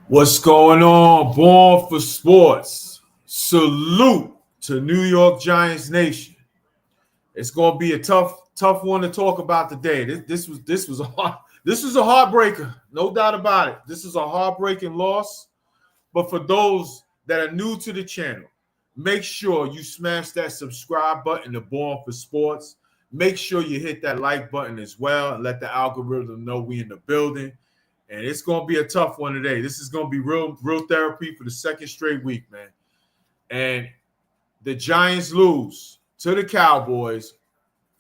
What's going on? Born for Sports. Salute to New York Giants Nation. It's going to be a tough one to talk about today. This was a heartbreaker, no doubt about it. This is a heartbreaking loss. But for those that are new to the channel, make sure you smash that subscribe button to Born for Sports. Make sure you hit that like button as well and let the algorithm know we in the building. And it's going to be a tough one today. This is going to be real therapy for the second straight week, man. And the Giants lose to the Cowboys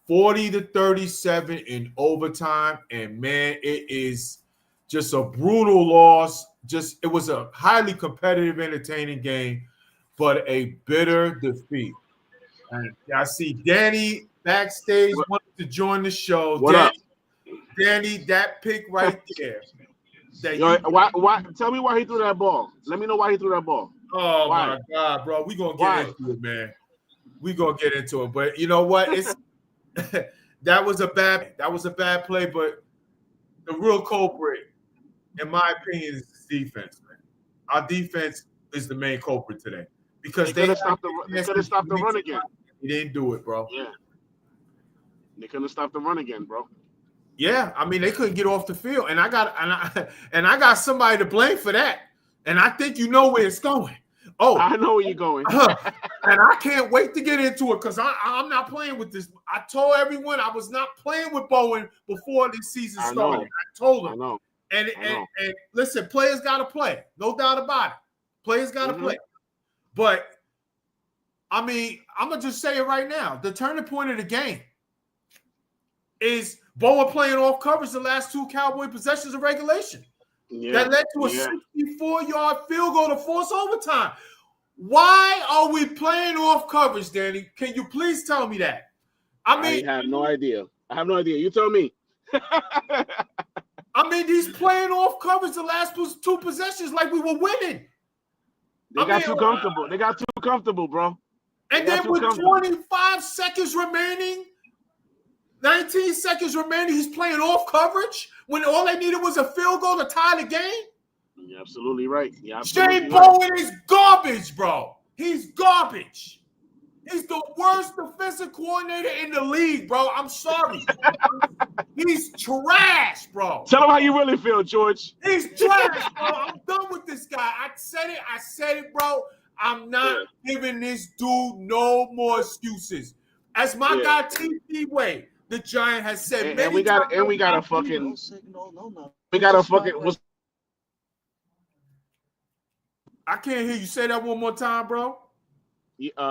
40-37 in overtime. And, man, it is just a brutal loss. It was a highly competitive, entertaining game, but a bitter defeat. And I see Danny backstage wanted to join the show. Danny, that pick right there. Why? Tell me why he threw that ball. Let me know why he threw that ball. Oh, my God, bro. We're going to get into it, man. We're going to get into it. But you know what? It's that was a bad play, but the real culprit, in my opinion, is the defense, man. Our defense is the main culprit today. Because they could have stopped the run again. They didn't do it, bro. Yeah. They couldn't have stopped the run again, bro. Yeah, I mean they couldn't get off the field, and I got somebody to blame for that, and I think you know where it's going. Oh, I know where you're going, and I can't wait to get into it because I'm not playing with this. I told everyone I was not playing with Bowen before this season started. I told them. I know. And listen, players got to play, no doubt about it. Players got to play, but I mean I'm gonna just say it right now. The turning point of the game is Bowen playing off coverage the last two Cowboy possessions of regulation. That led to a 64-yard field goal to force overtime. Why are we playing off coverage, Danny? Can you please tell me that? I have no idea. You tell me. I mean, he's playing off coverage the last two possessions like we were winning. They got too comfortable, bro. And then with 25 seconds remaining, 19 seconds remaining, he's playing off coverage when all they needed was a field goal to tie the game? You're absolutely right. Shane Bowen is garbage, bro. He's garbage. He's the worst defensive coordinator in the league, bro. I'm sorry. He's trash, bro. Tell him how you really feel, George. He's trash, bro. I'm done with this guy. I said it, bro. I'm not giving this dude no more excuses. As my guy T.P. Wade, the Giant has said, we got a fucking. I can't hear you say that one more time, bro.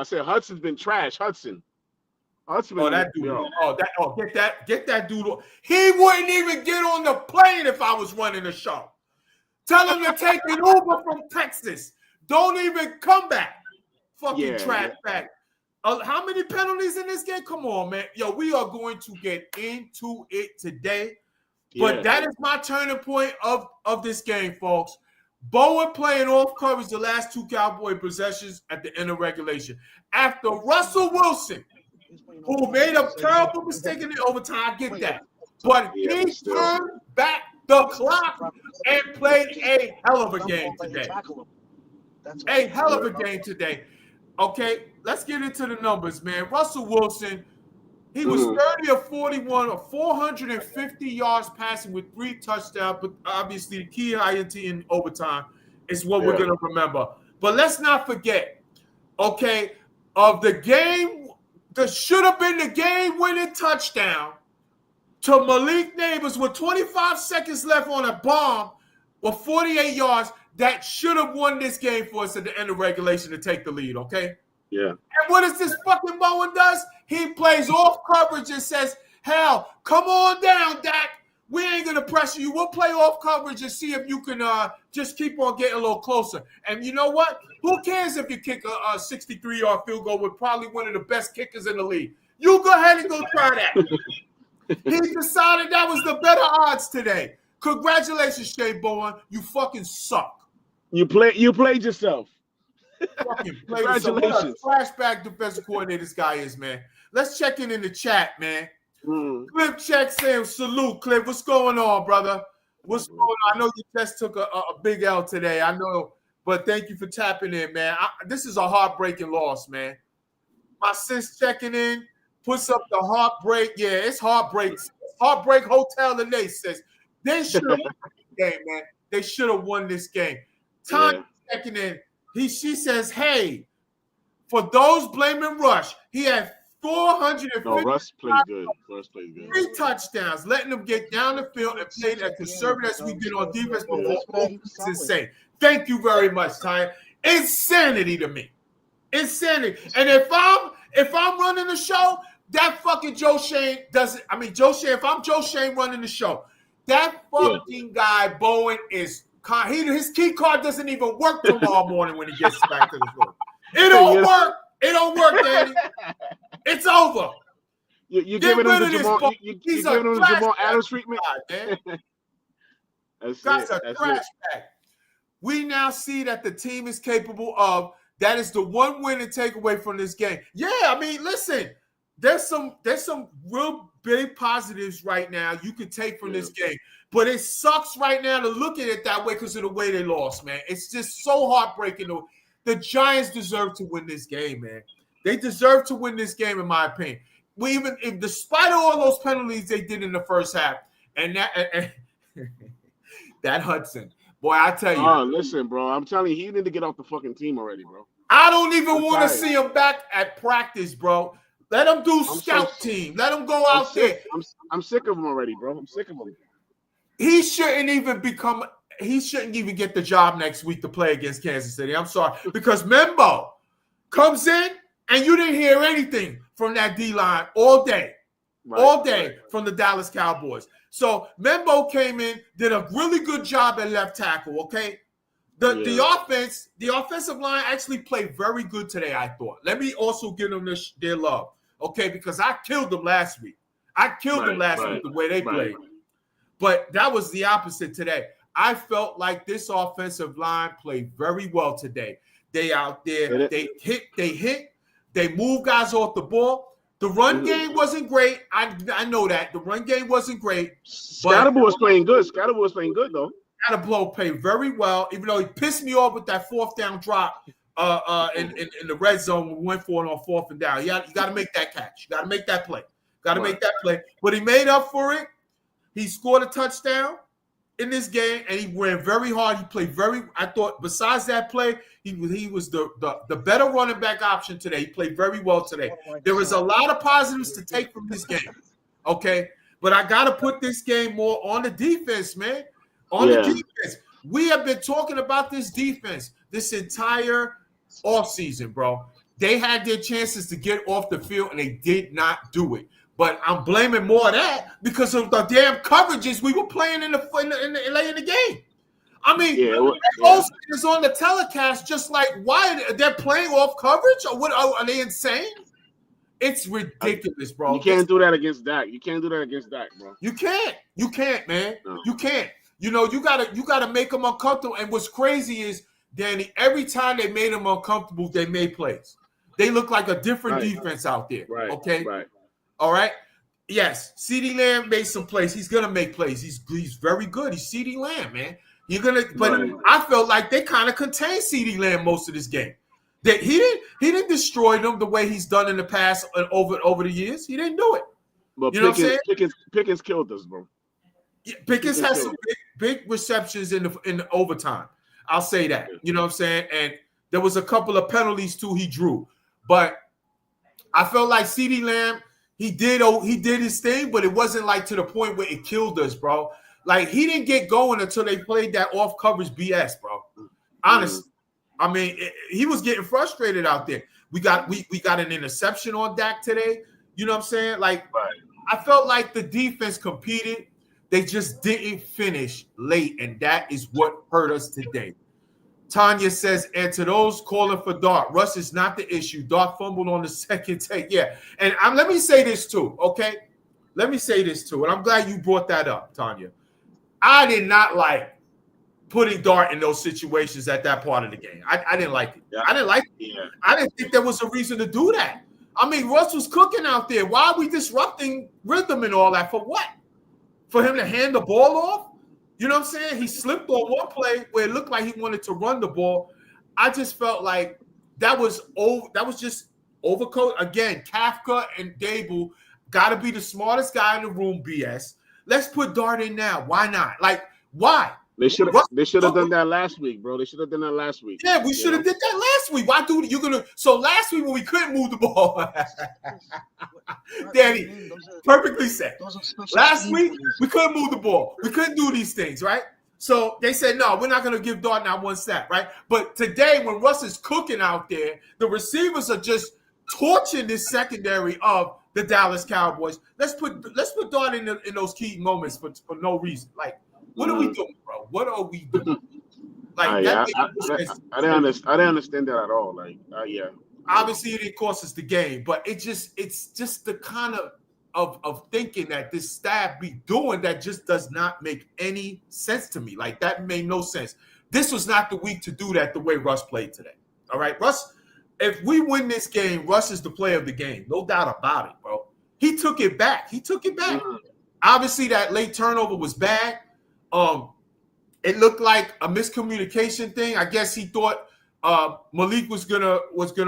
Said Hudson's been trash. Hudson. That dude. Get that dude. He wouldn't even get on the plane if I was running the show. Tell him to take an Uber from Texas. Don't even come back. Fucking trash bag. How many penalties in this game? Come on, man. Yo, we are going to get into it today. But that is my turning point of this game, folks. Bowen playing off coverage the last two Cowboy possessions at the end of regulation. After Russell Wilson, who made a terrible mistake in the overtime, I get that. But he turned back the clock and played a hell of a game today. A hell of a game today. Okay, let's get into the numbers, man. Russell Wilson, he was 30 of 41 or 450 yards passing with 3 touchdowns. But obviously, the key INT in overtime is what we're going to remember. But let's not forget, okay, of the game that should have been the game-winning touchdown to Malik Neighbors with 25 seconds left on a bomb with 48 yards. That should have won this game for us at the end of regulation to take the lead, okay? Yeah. And what does this fucking Bowen does? He plays off coverage and says, hell, come on down, Dak. We ain't going to pressure you. We'll play off coverage and see if you can just keep on getting a little closer. And you know what? Who cares if you kick a 63-yard field goal with probably one of the best kickers in the league? You go ahead and go try that. He decided that was the better odds today. Congratulations, Shane Bowen. You fucking suck. You played yourself. Fucking play yourself. What a flashback defensive coordinator this guy is, man. Let's check in the chat, man. Clip check saying salute, Clip. What's going on, brother? What's going on? I know you just took a big L today. I know, but thank you for tapping in, man. This is a heartbreaking loss, man. My sis checking in, puts up the heartbreak. Yeah, it's heartbreak. Heartbreak Hotel today, sis. They should have won this game, man. They should have won this game. Tanya checking in. She says, hey, for those blaming Rush, he had 450. No, Russ plays good. Russ plays good. 3 touchdowns, letting them get down the field and play as conservative as we did on defense before. It's insane. Thank you very much, Ty. Insanity to me. Insanity. And if I'm running the show, that fucking Joe Shane doesn't. I mean, Joe Shane. If I'm Joe Shane running the show, that fucking guy Bowen is. His key card doesn't even work tomorrow morning when he gets back to the room. It don't work. It don't work, Danny. It's over. You're giving him the Jamal. You're giving him the Jamal Adams treatment. That's a trash bag. We now see that the team is capable of. That is the one win and take away from this game. Yeah, I mean, listen, there's some real big positives right now you could take from this game. But it sucks right now to look at it that way because of the way they lost, man. It's just so heartbreaking. The Giants deserve to win this game, man. They deserve to win this game, in my opinion. Despite all those penalties they did in the first half, and that Hudson, boy, I tell you. Oh, listen, bro. I'm telling you, he need to get off the fucking team already, bro. I don't even want to see him back at practice, bro. Let him do scout team. Let him go out there. I'm sick of him already, bro. I'm sick of him. He shouldn't even get the job next week to play against Kansas City. I'm sorry. Because Membo comes in and you didn't hear anything from that D-line all day. From the Dallas Cowboys. So Membo came in, did a really good job at left tackle, okay? The offensive line actually played very good today, I thought. Let me also give them their love, okay? Because I killed them last week. Week the way they played. But that was the opposite today. I felt like this offensive line played very well today. They out there, they hit, they move guys off the ball. The run game wasn't great. I know that. The run game wasn't great. Scatterbo was playing good. Scatterbo was playing good, though. Scatterbo played very well, even though he pissed me off with that 4th down drop in the red zone when we went for it on 4th and down. You got to make that catch. You got to make that play. Make that play. But he made up for it. He scored a touchdown in this game, and he ran very hard. He played I thought besides that play, he was the better running back option today. He played very well today. There was a lot of positives to take from this game, okay? But I got to put this game more on the defense, man. The defense. We have been talking about this defense this entire offseason, bro. They had their chances to get off the field, and they did not do it. But I'm blaming more of that because of the damn coverages we were playing in the game. I mean, is on the telecast just like, why they're playing off coverage? Or what? Are they insane? It's ridiculous, bro. You can't do that against Dak. You can't do that against Dak, bro. You can't, man. No. You can't. You gotta make them uncomfortable. And what's crazy is, Danny, every time they made them uncomfortable, they made plays. They look like a different defense out there. Right. Okay. Right. All right. Yes, CeeDee Lamb made some plays. He's gonna make plays. He's very good. He's CeeDee Lamb, man. I felt like they kind of contained CeeDee Lamb most of this game. That he didn't destroy them the way he's done in the past over the years. He didn't do it. But you know what I'm saying? Pickens killed us, bro. Yeah, Pickens has some big receptions in the overtime. I'll say that. You know what I'm saying? And there was a couple of penalties too he drew, but I felt like CeeDee Lamb. He did his thing, but it wasn't like to the point where it killed us, bro. Like he didn't get going until they played that off coverage BS, bro. Honestly, I mean, he was getting frustrated out there. We got an interception on Dak today. You know what I'm saying? Like I felt like the defense competed. They just didn't finish late, and that is what hurt us today. Tanya says, and to those calling for Dart, Russ is not the issue. Dart fumbled on the second take. Yeah. And let me say this too, okay? Let me say this too, and I'm glad you brought that up, Tanya. I did not like putting Dart in those situations at that part of the game. I didn't like it. Yeah. I didn't like it. Yeah. I didn't think there was a reason to do that. I mean, Russ was cooking out there. Why are we disrupting rhythm and all that? For what? For him to hand the ball off? You know what I'm saying? He slipped on one play where it looked like he wanted to run the ball. I just felt like that was over. That was just overcoat again. Kafka and Dable got to be the smartest guy in the room. BS. Let's put Dart in now. Why not? Like why? They should have done that last week, bro. They should have done that last week. Yeah, we should have did that last week. Why do you're gonna? So last week when we couldn't move the ball, Danny, perfectly said. Last week we couldn't move the ball. We couldn't do these things, right? So they said, no, we're not going to give Dart not one snap, right? But today, when Russ is cooking out there, the receivers are just torching this secondary of the Dallas Cowboys. Let's put Dart in those key moments for no reason. Like, what are we doing, bro? What are we doing? Like I didn't understand that at all. Like, yeah. Obviously, it didn't cost us the game, but it's just the kind of thinking that this staff be doing that just does not make any sense to me. Like that made no sense. This was not the week to do that the way Russ played today. All right, Russ, if we win this game, Russ is the player of the game. No doubt about it, bro. He took it back. Mm-hmm. Obviously, that late turnover was bad. It looked like a miscommunication thing. I guess he thought Malik was gonna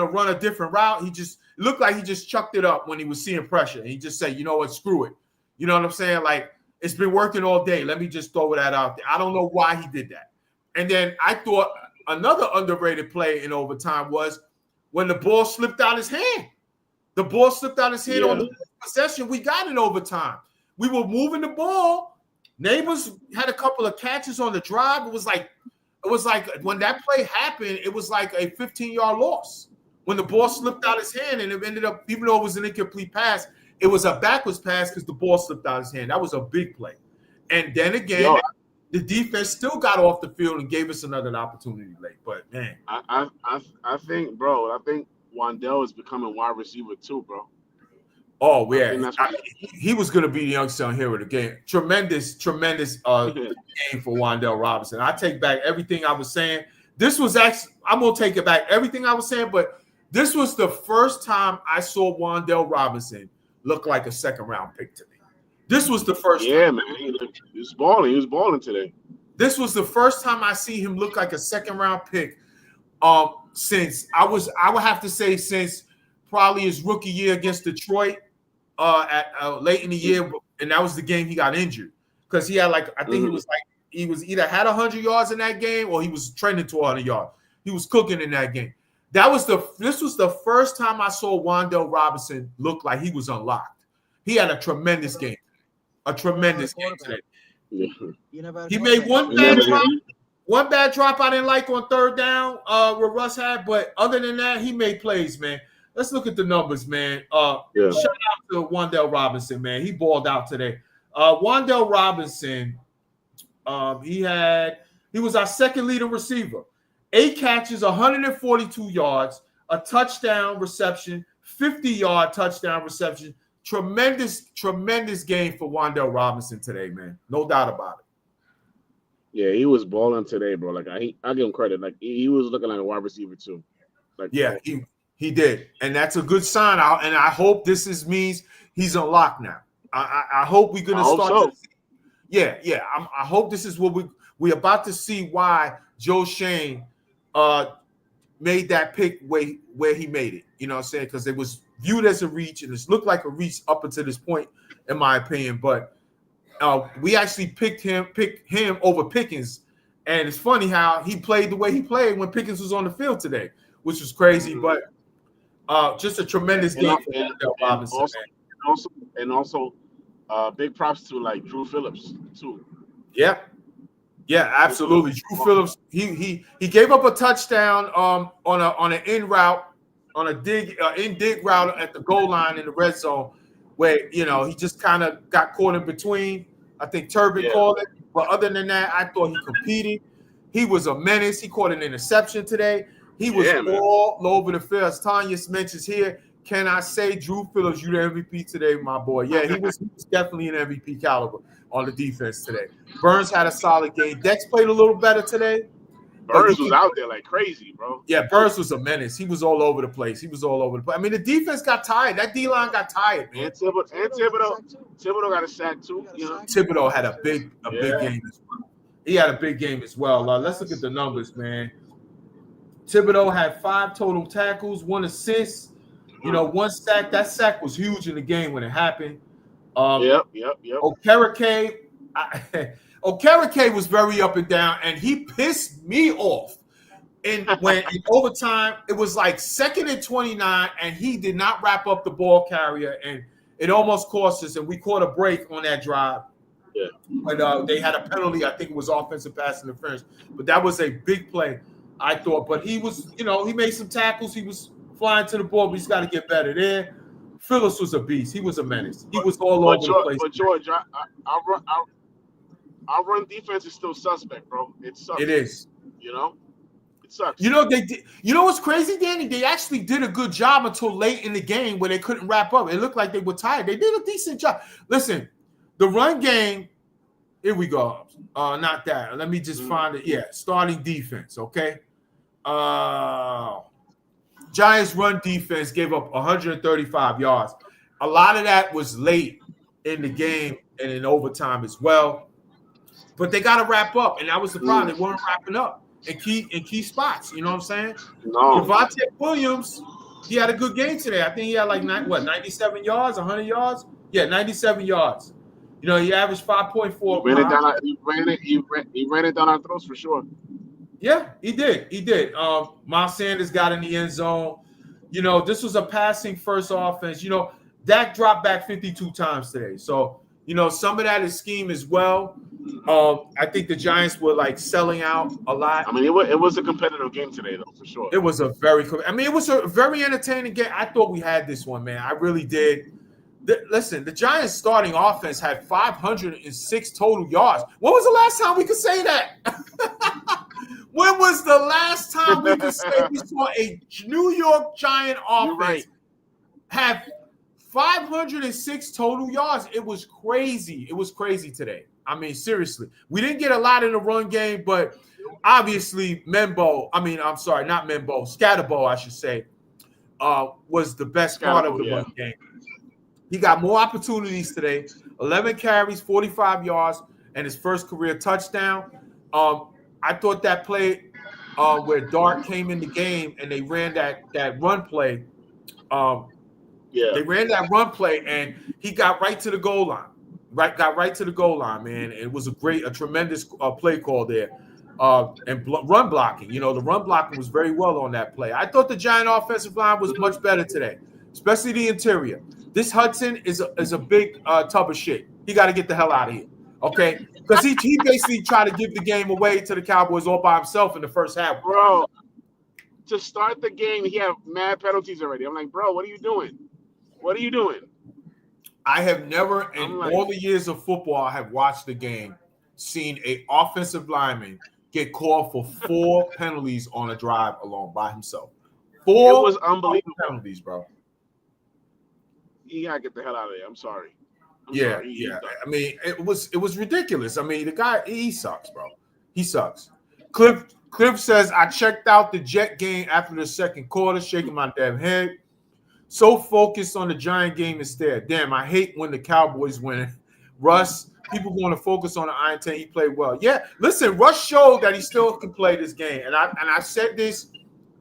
run a different route. He just looked like he just chucked it up when he was seeing pressure. And he just said, you know what, screw it. You know what I'm saying? Like, it's been working all day. Let me just throw that out there. I don't know why he did that. And then I thought another underrated play in overtime was when the ball slipped out his hand. The ball slipped out his hand on the possession. We got in overtime. We were moving the ball. Neighbors had a couple of catches on the drive. It was like when that play happened, it was like a 15-yard loss. When the ball slipped out his hand and it ended up, even though it was an incomplete pass, it was a backwards pass because the ball slipped out his hand. That was a big play. And then again, the defense still got off the field and gave us another opportunity late. But man, I think, bro, I think Wandell is becoming wide receiver too, bro. Oh yeah, he was going to be the youngster hero of the game. Tremendous game for Wandell Robinson. I take back everything I was saying. This was actually, I'm going to take it back everything I was saying, but this was the first time I saw Wandell Robinson look like a second-round pick to me. This was the first time. Yeah, man. He was balling. He was balling today. This was the first time I see him look like a second-round pick since I would have to say since probably his rookie year against Detroit at late in the year, and that was the game he got injured because he had he was either had 100 yards in that game or he was trending to 100 yards. He was cooking in that game. This was the first time I saw Wandell Robinson look like he was unlocked. He had a tremendous game. A tremendous game today. He made one bad drop I didn't like on third down where Russ had, but other than that, he made plays, man. Let's look at the numbers, man. Shout out to Wandell Robinson, man. He balled out today. Wandell Robinson, he was our second leading receiver. 8 catches, 142 yards, a touchdown reception, 50-yard touchdown reception. Tremendous game for Wandell Robinson today, man. No doubt about it. Yeah, he was balling today, bro. Like I give him credit. Like he was looking like a wide receiver too. Like he did, and that's a good sign. And I hope this means he's unlocked now. I hope we're gonna start. So. I hope this is what we're about to see. Why Joe Shane made that pick where he made it. You know what I'm saying? Because it was viewed as a reach, and it's looked like a reach up until this point, in my opinion. But we actually picked him over Pickens, and it's funny how he played the way he played when Pickens was on the field today, which was crazy. But just a tremendous game for Wandell Robinson. Also, big props to like Drew Phillips too. Yeah, absolutely. Drew Phillips, he gave up a touchdown on an in route, on a dig route at the goal line in the red zone, where he just kind of got caught in between. I think Turbin called it, but other than that, I thought he competed. He was a menace. He caught an interception today. He was all over the field. As Tanya mentions here, can I say, Drew Phillips, you the MVP today, my boy? Yeah, he was definitely an MVP caliber on the defense today. Burns had a solid game. Dex played a little better today. Burns was out there like crazy, bro. Yeah, Burns was a menace. He was all over the place. I mean, the defense got tired. That D-line got tired, man. And Thibodeau got a sack too. Thibodeau had a big game as well. He had a big game as well. Let's look at the numbers, man. Thibodeau had 5 total tackles, 1 assist, 1 sack. That sack was huge in the game when it happened. Yep. Okereke was very up and down, and he pissed me off. When in overtime, it was like 2nd and 29, and he did not wrap up the ball carrier, and it almost cost us, and we caught a break on that drive. Yeah. But they had a penalty. I think it was offensive pass interference. But that was a big play, I thought. But he was, he made some tackles. He was flying to the ball, but he's got to get better there. Phillips was a beast. He was a menace. He was all over the place. But George, our run defense is still suspect, bro. It sucks. It is. It sucks. They did. What's crazy, Danny? They actually did a good job until late in the game where they couldn't wrap up. It looked like they were tired. They did a decent job. Listen, the run game. Here we go. Not that. Let me just find it. Yeah, starting defense. Okay. Giants run defense gave up 135 yards. A lot of that was late in the game and in overtime as well. But they got to wrap up, and that was the problem. They weren't wrapping up in key spots. You know what I'm saying? No. Javonte Williams, he had a good game today. I think he had like 97 yards, 100 yards? Yeah, 97 yards. He averaged 5.4. He ran it down our throats for sure. Yeah, he did. Miles Sanders got in the end zone. This was a passing first offense. Dak dropped back 52 times today. So, some of that is scheme as well. I think the Giants were like selling out a lot. I mean, it was a competitive game today, though, for sure. It was a very entertaining game. I thought we had this one, man. I really did. Listen, the Giants starting offense had 506 total yards. When was the last time we could say that? When was the last time we could say we saw a New York Giant offense have 506 total yards? It was crazy. It was crazy today. I mean, seriously. We didn't get a lot in the run game, but obviously Scatterbo, I should say, was the best part of the run game. He got more opportunities today, 11 carries, 45 yards, and his first career touchdown. I thought that play where Dart came in the game and they ran that run play. They ran that run play and he got right to the goal line. Got right to the goal line, man. It was a tremendous play call there. And run blocking. The run blocking was very well on that play. I thought the Giant offensive line was much better today, especially the interior. This Hudson is a big tub of shit. He got to get the hell out of here, okay? Because he basically tried to give the game away to the Cowboys all by himself in the first half. Bro, to start the game, he had mad penalties already. I'm like, bro, what are you doing? What are you doing? I have never, in all the years of football I have watched the game, seen an offensive lineman get called for 4 penalties on a drive alone by himself. 4 It was unbelievable penalties, bro. You gotta get the hell out of there. I'm sorry. Yeah. I mean, it was ridiculous. I mean, the guy, he sucks, bro. He sucks. Cliff says, I checked out the Jet game after the second quarter, shaking my damn head. So focused on the Giant game instead. Damn, I hate when the Cowboys win. Russ, people want to focus on the Iron 10. He played well. Yeah, listen, Russ showed that he still can play this game. And I said this.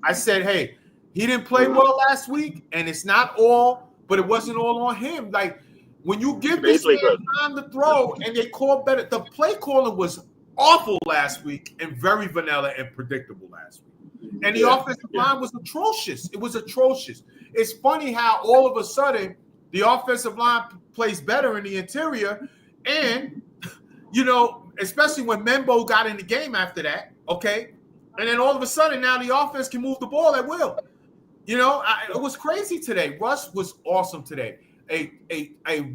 I said, hey, he didn't play well last week, and it's not all, but it wasn't all on him. Like, when you give this man time to throw and they call better, the play calling was awful last week and very vanilla and predictable last week. And the offensive line was atrocious. It was atrocious. It's funny how all of a sudden the offensive line plays better in the interior. And, especially when Membo got in the game after that, okay? And then all of a sudden now the offense can move the ball at will. It was crazy today. Russ was awesome today. A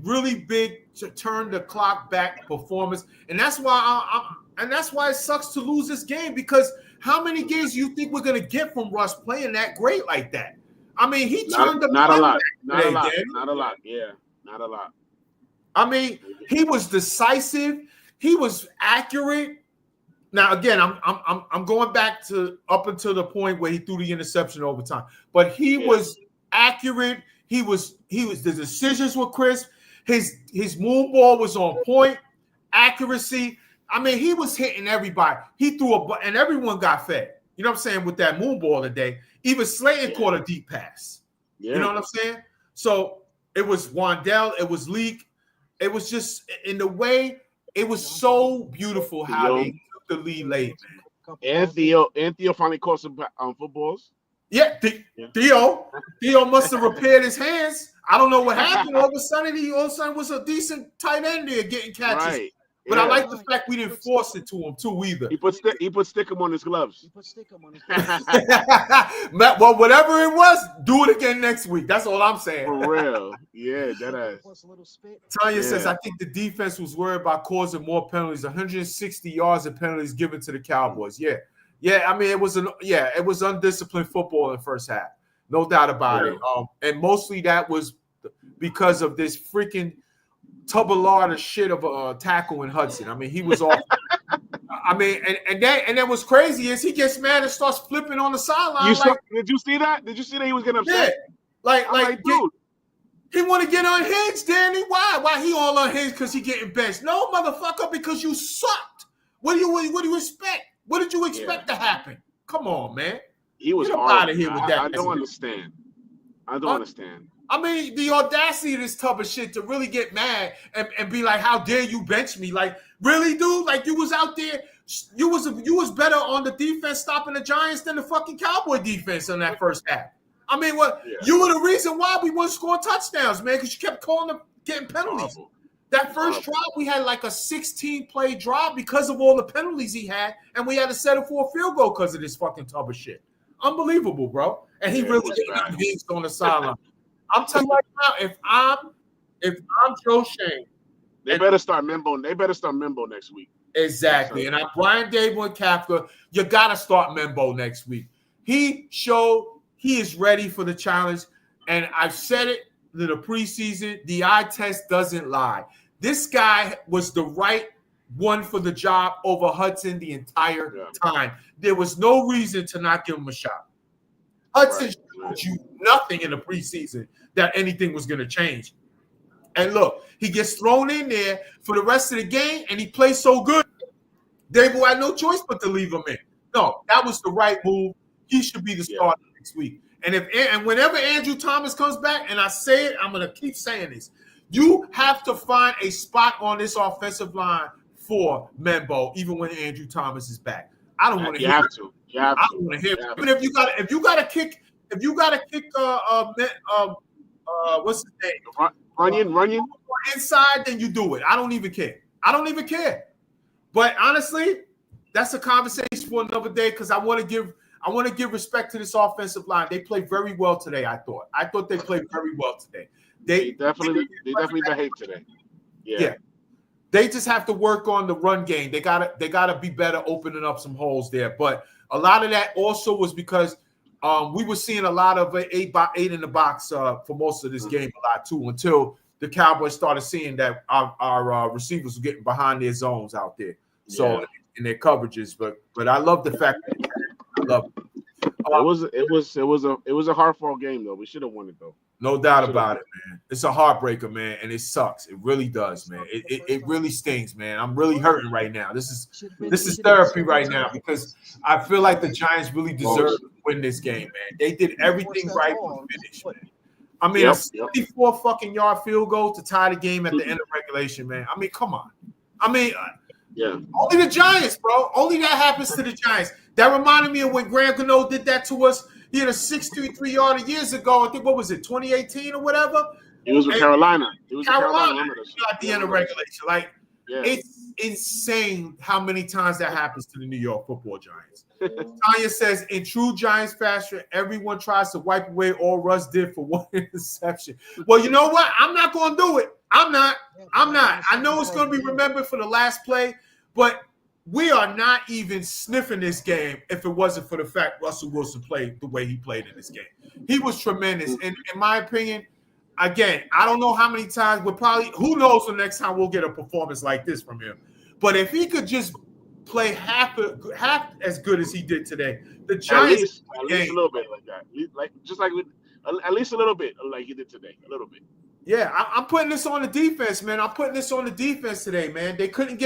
really big turn the clock back performance. And that's why it sucks to lose this game, because how many games do you think we're going to get from Russ playing that great like that? I mean, he turned the not a lot. Not a lot. Yeah, not a lot. I mean, he was decisive. He was accurate. Now, again, I'm going back to up until the point where he threw the interception over time. But he was accurate. The decisions were crisp. His moon ball was on point. Accuracy. I mean, he was hitting everybody. He threw and everyone got fed. You know what I'm saying? With that moon ball today. Even Slayton caught a deep pass. Yeah. You know what I'm saying? So it was Wandell, it was Leak. It was just in the way, it was so beautiful how they took the lead late, man. And Theo finally caught some footballs. Yeah, Theo must have repaired his hands. I don't know what happened. All of a sudden was a decent tight end there getting catches. Right. But I like the fact we didn't force it to him too either. He put stickum on his gloves. Well, whatever it was, do it again next week. That's all I'm saying. For real. Yeah, that ass. Tanya says, I think the defense was worried about causing more penalties. 160 yards of penalties given to the Cowboys. Yeah. Yeah, I mean, it was undisciplined football in the first half. No doubt about it. And mostly that was because of this freaking Tubalard shit of a tackle in Hudson. I mean, he was off. I mean, and then what's crazy is he gets mad and starts flipping on the sideline. Did you see that? Did you see that he was getting upset? Yeah. Like dude. He want to get unhinged, Danny. Why he all unhinged because he getting benched? No, motherfucker, because you sucked. What do you expect? What did you expect to happen? Come on, man. He was out of here with that. I don't understand. I mean, the audacity of this type of shit to really get mad and be like, "How dare you bench me?" Like, really, dude? Like, you was out there, you was better on the defense stopping the Giants than the fucking Cowboy defense in that first half. I mean, you were the reason why we weren't scoring touchdowns, man, because you kept calling them getting penalties. That first drive, we had like a 16-play drive because of all the penalties he had, and we had to settle for a field goal because of this fucking type of shit. Unbelievable, bro. And he really hit on the sideline. I'm telling you right now, if I'm Joe Shane, they better start Membo. They better start Membo next week. Exactly. And Brian Dable and Kafka, you gotta start Membo next week. He showed he is ready for the challenge, and I've said it in the preseason. The eye test doesn't lie. This guy was the right one for the job over Hudson the entire time. There was no reason to not give him a shot. Hudson showed you nothing in the preseason that anything was going to change. And look, he gets thrown in there for the rest of the game, and he plays so good. Dable had no choice but to leave him in. No, that was the right move. He should be the starter next week. And whenever Andrew Thomas comes back, and I say it, I'm going to keep saying this. You have to find a spot on this offensive line for Membo, even when Andrew Thomas is back. I don't want to hear it. I don't want to hear it. Even if you got to kick, what's his name? Runyon inside, then you do it. I don't even care. But honestly, that's a conversation for another day because I want to give respect to this offensive line. They played very well today. I thought they played very well today. They definitely behaved today. Yeah. They just have to work on the run game. They gotta be better opening up some holes there. But a lot of that also was because we were seeing a lot of 8x8 in the box for most of this game a lot too, until the Cowboys started seeing that our receivers were getting behind their zones out there. So in their coverages, but I love the fact that I love it. It was a hard-fought game though. We should have won it though. No doubt about it, man. It's a heartbreaker, man, and it sucks. It really does, man. It really stings, man. I'm really hurting right now. This is therapy right now because I feel like the Giants really deserve to win this game, man. They did everything right to finish, man. I mean, a 64 fucking yard field goal to tie the game at the end of regulation, man. I mean, come on. I mean, only the Giants, bro. Only that happens to the Giants. That reminded me of when Graham Gano did that to us. He had a 63-yarder years ago. I think, what was it, 2018 or whatever? It was with Carolina. It was Carolina at the end of regulation. Like, it's insane how many times that happens to the New York Football Giants. Tanya says, in true Giants fashion, everyone tries to wipe away all Russ did for one interception. Well, you know what? I'm not going to do it. I'm not. I know it's going to be remembered for the last play, but we are not even sniffing this game if it wasn't for the fact Russell Wilson played the way he played in this game. He was tremendous. And in my opinion, again, I don't know how many times who knows the next time we'll get a performance like this from him. But if he could just play half as good as he did today, the Giants at least a little bit like that. At least a little bit like he did today. A little bit. Yeah, I'm putting this on the defense, man. I'm putting this on the defense today, man. They couldn't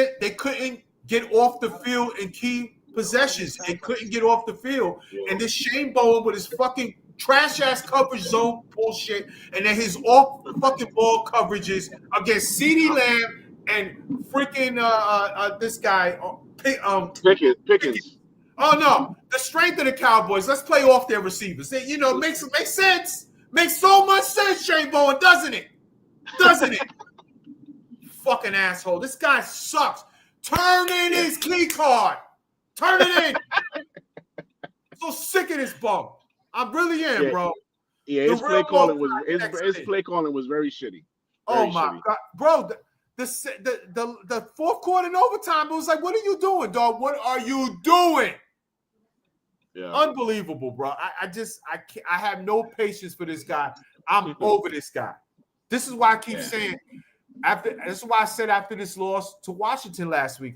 get off the field in key possessions. They couldn't get off the field. And this Shane Bowen with his fucking trash ass coverage zone bullshit, and then his off fucking ball coverages against CeeDee Lamb and freaking this guy Pickens. Oh no, the strength of the Cowboys. Let's play off their receivers. Makes sense. Makes so much sense, Shane Bowen, doesn't it? Doesn't it? Fucking asshole. This guy sucks. Turn in his key card. Turn it in. So sick of this bum. I really am, bro. Yeah, his play calling was very shitty. Oh my God, bro. The fourth quarter and overtime, it was like, what are you doing, dog? What are you doing? Yeah. Unbelievable, bro. I have no patience for this guy. I'm over this guy. This is why I keep saying this is why I said after this loss to Washington last week,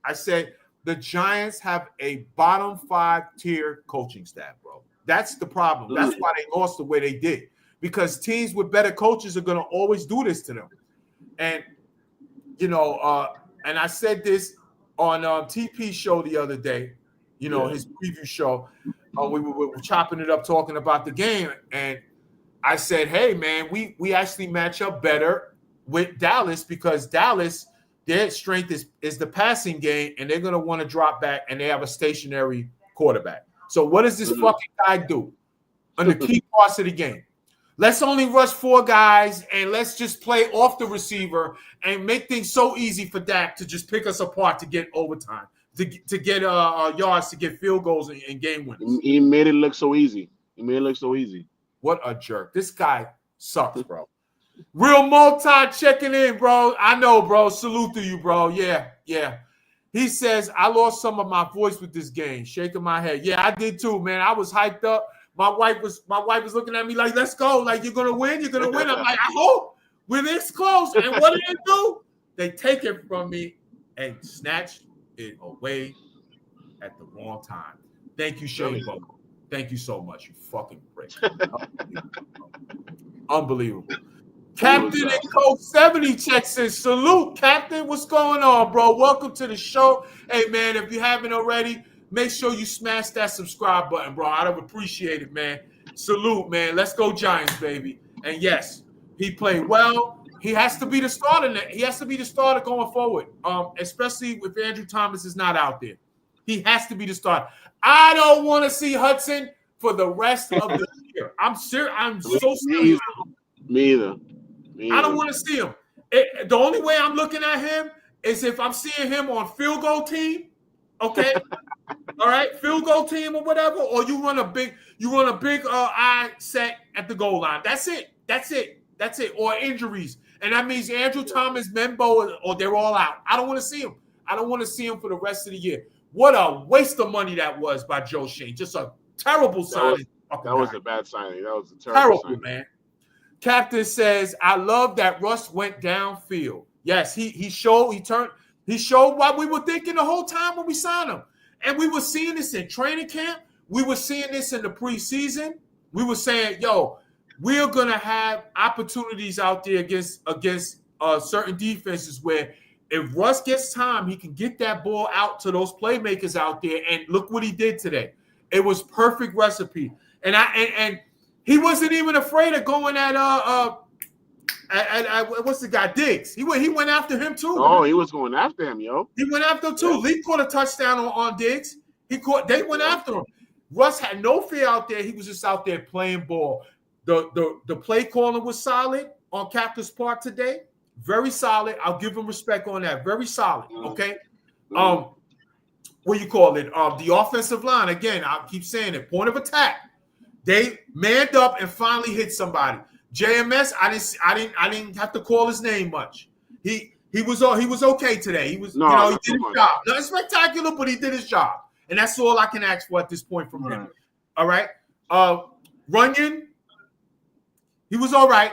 I said the Giants have a bottom 5 tier coaching staff, bro. That's the problem. That's why they lost the way they did. Because teams with better coaches are going to always do this to them. And and I said this on TP's show the other day, his preview show. We were chopping it up, talking about the game. And I said, hey, man, we actually match up better with Dallas because Dallas, their strength is the passing game, and they're going to want to drop back, and they have a stationary quarterback. So what does this fucking guy do on the key parts of the game? Let's only rush 4 guys, and let's just play off the receiver and make things so easy for Dak to just pick us apart to get overtime, to get yards, to get field goals and game winners. He made it look so easy. What a jerk. This guy sucks, bro. Real Multi checking in, bro. I know, bro. Salute to you, bro. Yeah. He says, I lost some of my voice with this game. Shaking my head. Yeah, I did too, man. I was hyped up. My wife was looking at me like, let's go. Like, you're going to win. You're going to win. I'm like, I hope we're this close. And what do they do? They take it from me and snatch it away at the wrong time. Thank you, Shane Buckle. Thank you so much, you fucking prick. Unbelievable. Captain and Coach 70 checks in. Salute, Captain. What's going on, bro? Welcome to the show. Hey, man, if you haven't already, make sure you smash that subscribe button, bro. I'd have appreciated, man. Salute, man. Let's go Giants, baby. And yes, he played well. He has to be the starter. He has to be the starter going forward, especially if Andrew Thomas is not out there. He has to be the starter. I don't want to see Hudson for the rest of the year. I'm serious. I'm so serious. Me either. I don't want to see him. The only way I'm looking at him is if I'm seeing him on field goal team. Okay. All right, field goal team or whatever, or you run a big eye set at the goal line. That's it. Or injuries, and that means Andrew Thomas, Membo, or they're all out. I don't want to see him. I don't want to see him for the rest of the year. What a waste of money that was by Joe Shane. Just a terrible signing. That was a bad signing. That was a terrible signing, man. Captain says, I love that Russ went downfield. Yes, he showed what we were thinking the whole time when we signed him. And we were seeing this in training camp. We were seeing this in the preseason. We were saying, yo, we're going to have opportunities out there against certain defenses where if Russ gets time, he can get that ball out to those playmakers out there. And look what he did today. It was perfect recipe. And he wasn't even afraid of going at what's the guy, Diggs. He went after him too. Oh, he was going after him, yo. He went after him too. Yeah. Lee caught a touchdown on Diggs. They went after him. Russ had no fear out there. He was just out there playing ball. The play calling was solid on Captain's part today. Very solid. I'll give him respect on that. Very solid. Okay. What do you call it? The offensive line, again, I keep saying it, point of attack. They manned up and finally hit somebody. JMS, I didn't have to call his name much. He was okay today. He did his job. Not spectacular, but he did his job. And that's all I can ask for at this point from him. All right. Runyon, he was all right.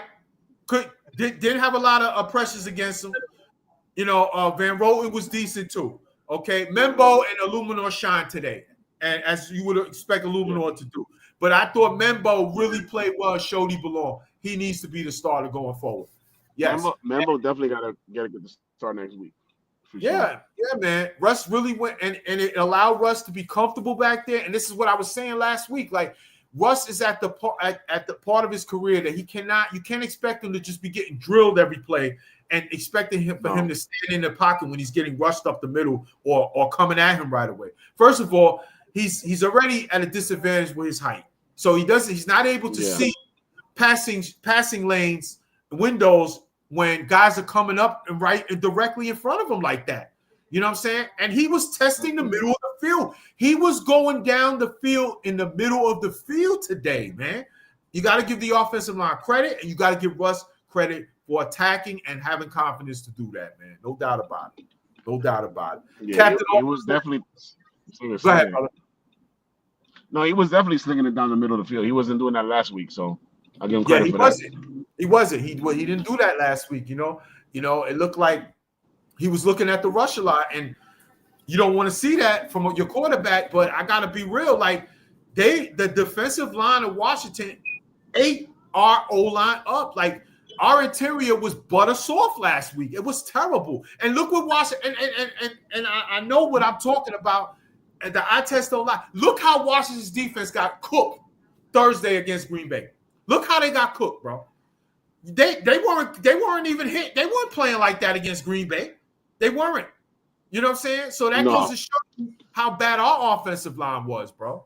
Didn't have a lot of pressures against him. Van Roten was decent too. Okay. Membo and Illuminor shine today. And as you would expect Illuminor to do. But I thought Membo really played well, showed he belonged. He needs to be the starter going forward. Yes. Membo definitely got to get the start next week. Yeah, man. Russ really went and it allowed Russ to be comfortable back there. And this is what I was saying last week. Like Russ is at the part of his career that you can't expect him to just be getting drilled every play and expecting him to stand in the pocket when he's getting rushed up the middle or coming at him right away. First of all, he's already at a disadvantage with his height. So he's not able to see passing lanes, windows when guys are coming up and directly in front of him like that. You know what I'm saying? And he was testing the middle of the field. He was going down the field in the middle of the field today, man. You got to give the offensive line credit, and you got to give Russ credit for attacking and having confidence to do that, man. No doubt about it. No doubt about it. Yeah, Captain, he was definitely. Go ahead, brother. No, he was definitely slinging it down the middle of the field. He wasn't doing that last week, so I give him credit for that. He wasn't. He didn't do that last week. You know, it looked like he was looking at the rush a lot, and you don't want to see that from your quarterback. But I got to be real. Like the defensive line of Washington ate our O-line up. Like our interior was butter soft last week. It was terrible. And look what Washington and I know what I'm talking about. And the eye test O-line. Look how Washington's defense got cooked Thursday against Green Bay. Look how they got cooked, bro. They weren't even hit. They weren't playing like that against Green Bay. They weren't. You know what I'm saying? So that goes to show you how bad our offensive line was, bro.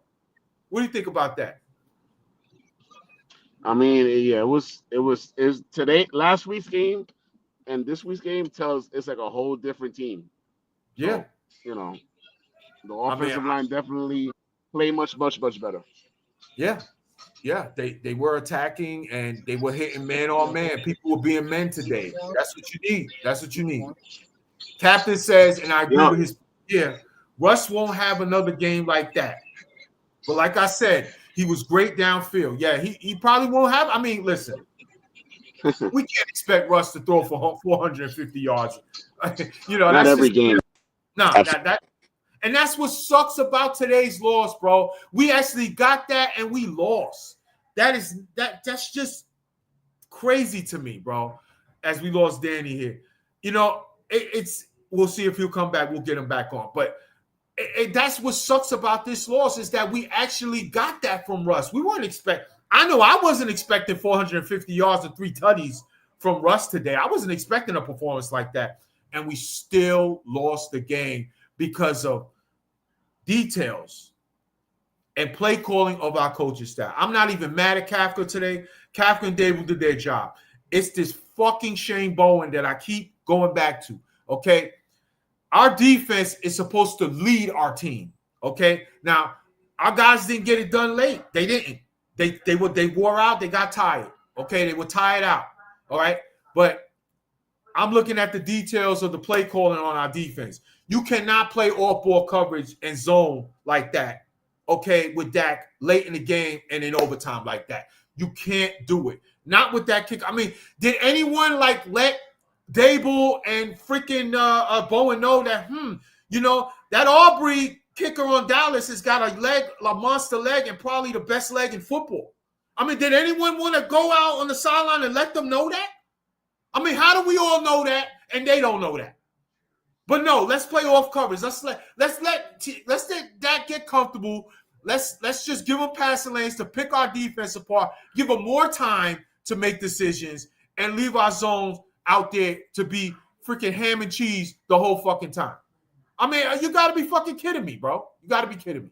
What do you think about that? I mean, yeah, it was today, last week's game and this week's game tells it's like a whole different team. Yeah. So, the offensive line definitely played much better. Yeah. Yeah, they were attacking and they were hitting man on man. People were being men today. That's what you need. That's what you need. Captain says, and I agree with his. Yeah, Russ won't have another game like that. But like I said, he was great downfield. Yeah, he probably won't have. I mean, listen, we can't expect Russ to throw for 450 yards. Not that's every game. No, that. And that's what sucks about today's loss, bro. We actually got that and we lost. That's just crazy to me, bro. As we lost Danny here, we'll see if he'll come back. We'll get him back on. But that's what sucks about this loss is that we actually got that from Russ. We weren't I know I wasn't expecting 450 yards and 3 tutties from Russ today. I wasn't expecting a performance like that, and we still lost the game because of details and play calling of our coaching staff. I'm not even mad at Kafka today. Kafka and Dable did their job. It's this fucking Shane Bowen that I keep going back to, okay? Our defense is supposed to lead our team, okay? Now, our guys didn't get it done late. They didn't. They wore out. They got tired, okay? They were tired out, all right? But I'm looking at the details of the play calling on our defense. You cannot play off-ball coverage and zone like that, okay, with Dak late in the game and in overtime like that. You can't do it. Not with that kick. I mean, did anyone let Dable and freaking Bowen know that, that Aubrey kicker on Dallas has got a monster leg and probably the best leg in football? I mean, did anyone want to go out on the sideline and let them know that? I mean, how do we all know that and they don't know that? But no, let's play off coverage. Let's let Dak get comfortable. Let's just give them passing lanes to pick our defense apart, give them more time to make decisions, and leave our zones out there to be freaking ham and cheese the whole fucking time. I mean, you got to be fucking kidding me, bro. You got to be kidding me.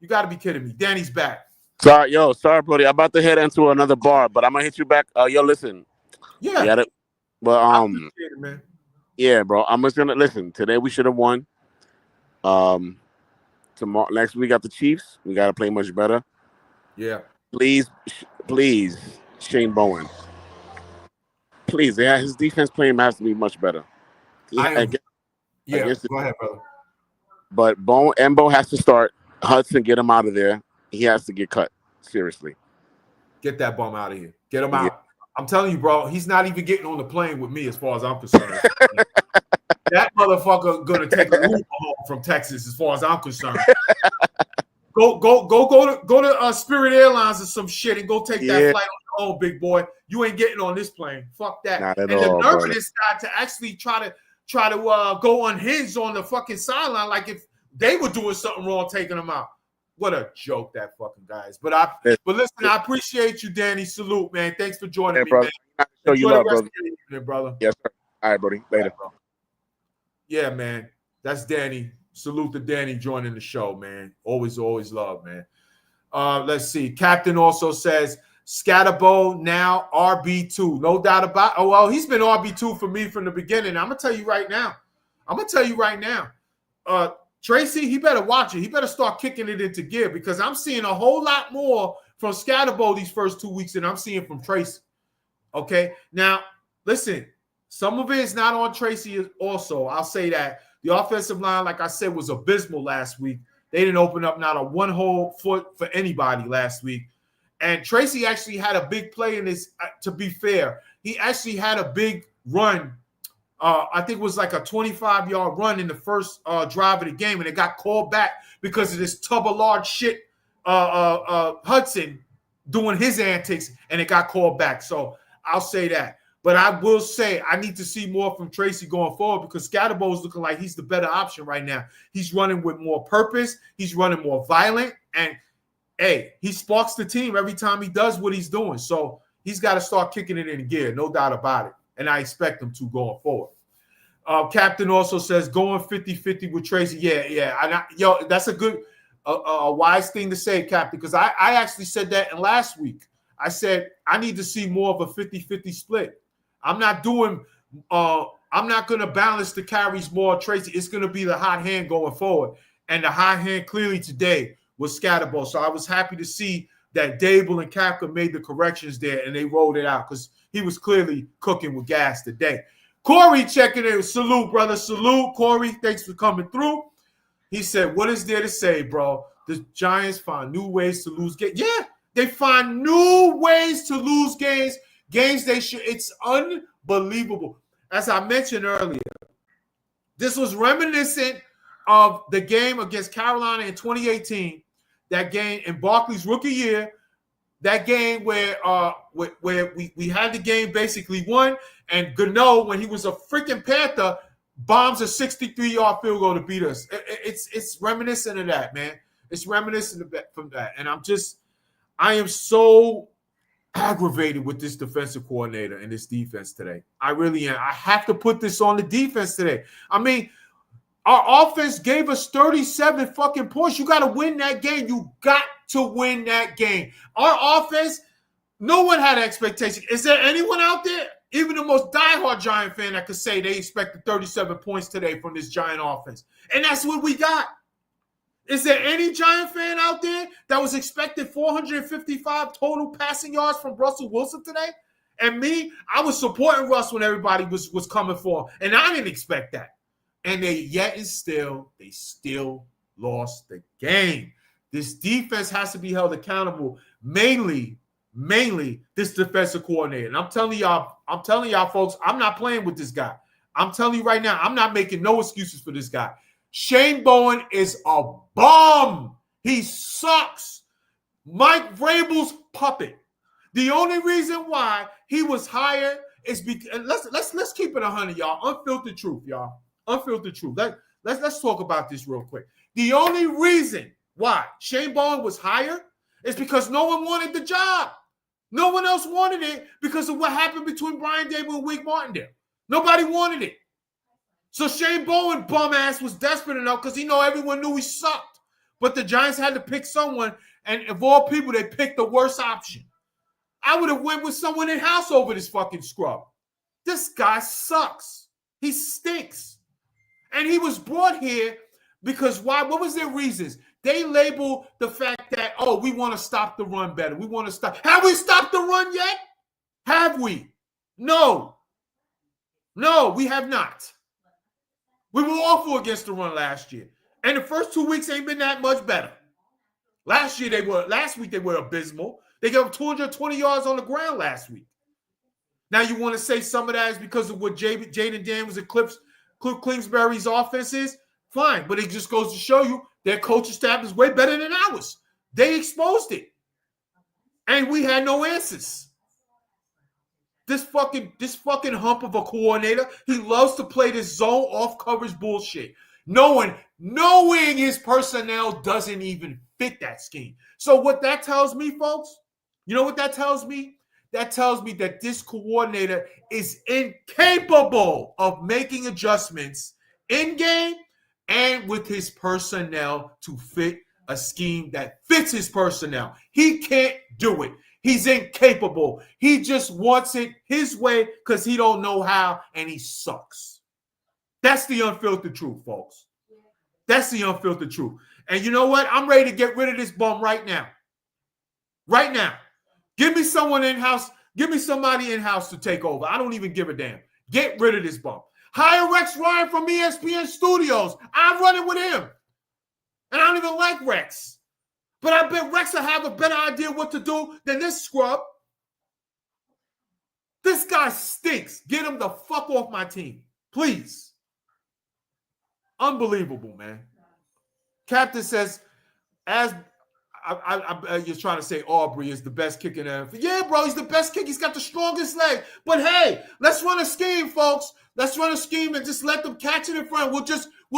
You got to be kidding me. Danny's back. Sorry, Brody. I'm about to head into another bar, but I'm gonna hit you back. Listen. Yeah. But man. Yeah, bro. I'm just gonna listen. Today we should have won. Tomorrow, next week, got the Chiefs. We gotta play much better. Yeah. Please, Shane Bowen. Please, his defense playing has to be much better. Go ahead, brother. But Embo has to start. Hudson, get him out of there. He has to get cut. Seriously. Get that bum out of here. Get him out. I'm telling you, bro, he's not even getting on the plane with me as far as I'm concerned. That motherfucker gonna take a Uber home from Texas as far as I'm concerned. Go to Spirit Airlines or some shit and go take that flight on your own, big boy. You ain't getting on this plane. Fuck that. Not at and all, the nerve of this guy to actually try to try to go unhinged on the fucking sideline like if they were doing something wrong, taking them out. What a joke that fucking guy is. But listen, I appreciate you, Danny. Salute, man. Thanks for joining me, brother. man. Show you love, brother. Evening, brother. Yes, sir. All right, buddy. Later. Yeah, man. That's Danny. Salute to Danny joining the show, man. Always love, man. Let's see. Captain also says Scatterbo now RB2. No doubt about it. Oh, well, he's been RB2 for me from the beginning. I'm going to tell you right now. Tracy, he better watch it. He better start kicking it into gear because I'm seeing a whole lot more from Scatterbo these first 2 weeks than I'm seeing from Tracy. Okay? Now, listen, some of it is not on Tracy also. I'll say that. The offensive line, like I said, was abysmal last week. They didn't open up not a one whole foot for anybody last week. And Tracy actually had a big play in this, to be fair. He actually had a big run. I think it was like a 25-yard run in the first drive of the game, and it got called back because of this tub of large shit Hudson doing his antics, and it got called back. So I'll say that. But I will say I need to see more from Tracy going forward because Scatterbo is looking like he's the better option right now. He's running with more purpose. He's running more violent. And, hey, he sparks the team every time he does what he's doing. So he's got to start kicking it in gear, no doubt about it. And I expect him to going forward. Captain also says going 50-50 with Tracy. Yeah. That's a good, a wise thing to say, Captain, because I actually said that in last week. I said I need to see more of a 50-50 split. I'm not going to balance the carries more, Tracy. It's going to be the hot hand going forward. And the hot hand clearly today was Scatterbo. So I was happy to see that Dable and Kafka made the corrections there and they rolled it out because he was clearly cooking with gas today. Corey checking in. Salute, brother. Salute, Corey. Thanks for coming through. He said, what is there to say, bro? The Giants find new ways to lose games. Yeah, they find new ways to lose games. Games they should. It's unbelievable. As I mentioned earlier, this was reminiscent of the game against Carolina in 2018. That game in Barkley's rookie year. That game where we had the game basically won, and Gano, when he was a freaking Panther, bombs a 63-yard field goal to beat us. It's reminiscent of that, man. It's reminiscent from that. And I am so aggravated with this defensive coordinator and this defense today. I really am. I have to put this on the defense today. I mean, our offense gave us 37 fucking points. You got to win that game. You got to win that game. Our offense, no one had expectation. Is there anyone out there, even the most diehard Giant fan, that could say they expected 37 points today from this Giant offense? And that's what we got. Is there any Giant fan out there that was expected 455 total passing yards from Russell Wilson today? And me, I was supporting Russ when everybody was coming for him. And I didn't expect that. And they still lost the game. This defense has to be held accountable, mainly this defensive coordinator. And I'm telling y'all, folks, I'm not playing with this guy. I'm telling you right now, I'm not making no excuses for this guy. Shane Bowen is a bum. He sucks. Mike Vrabel's puppet. The only reason why he was hired is because let's keep it 100, y'all. Unfiltered truth, y'all. Unfiltered truth. Let's talk about this real quick. The only reason why Shane Bowen was hired is because no one wanted the job. No one else wanted it because of what happened between Brian Dable and Wink Martindale. Nobody wanted it. So Shane Bowen, bum ass, was desperate enough because everyone knew he sucked. But the Giants had to pick someone, and of all people, they picked the worst option. I would have went with someone in-house over this fucking scrub. This guy sucks. He stinks. And he was brought here because why? What was their reasons? They labeled the fact that, we want to stop the run better. We want to stop. Have we stopped the run yet? Have we? No. No, we have not. We were awful against the run last year. And the first 2 weeks ain't been that much better. Last week they were abysmal. They gave up 220 yards on the ground last week. Now you want to say some of that is because of what Jaden Daniels and Cliff Kingsbury's offense is? Fine, but it just goes to show you their coaching staff is way better than ours. They exposed it. And we had no answers. This fucking hump of a coordinator. He loves to play this zone off coverage bullshit. Knowing his personnel doesn't even fit that scheme. So what that tells me, folks, you know what that tells me? That tells me that this coordinator is incapable of making adjustments in game and with his personnel to fit a scheme that fits his personnel. He can't do it. He's incapable. He just wants it his way because he don't know how, and he sucks. That's the unfiltered truth, folks. That's the unfiltered truth. And you know what? I'm ready to get rid of this bum right now. Right now. Give me someone in-house. Give me somebody in-house to take over. I don't even give a damn. Get rid of this bum. Hire Rex Ryan from ESPN Studios. I'm running with him. And I don't even like Rex. But I bet Rex will have a better idea what to do than this scrub. This guy stinks. Get him the fuck off my team. Please. Unbelievable, man. Captain says, as I you're trying to say Aubrey is the best kicker in the NFL. Yeah, bro, he's the best kicker. He's got the strongest leg. But hey, let's run a scheme, folks. Let's run a scheme and just let them catch it in front. We'll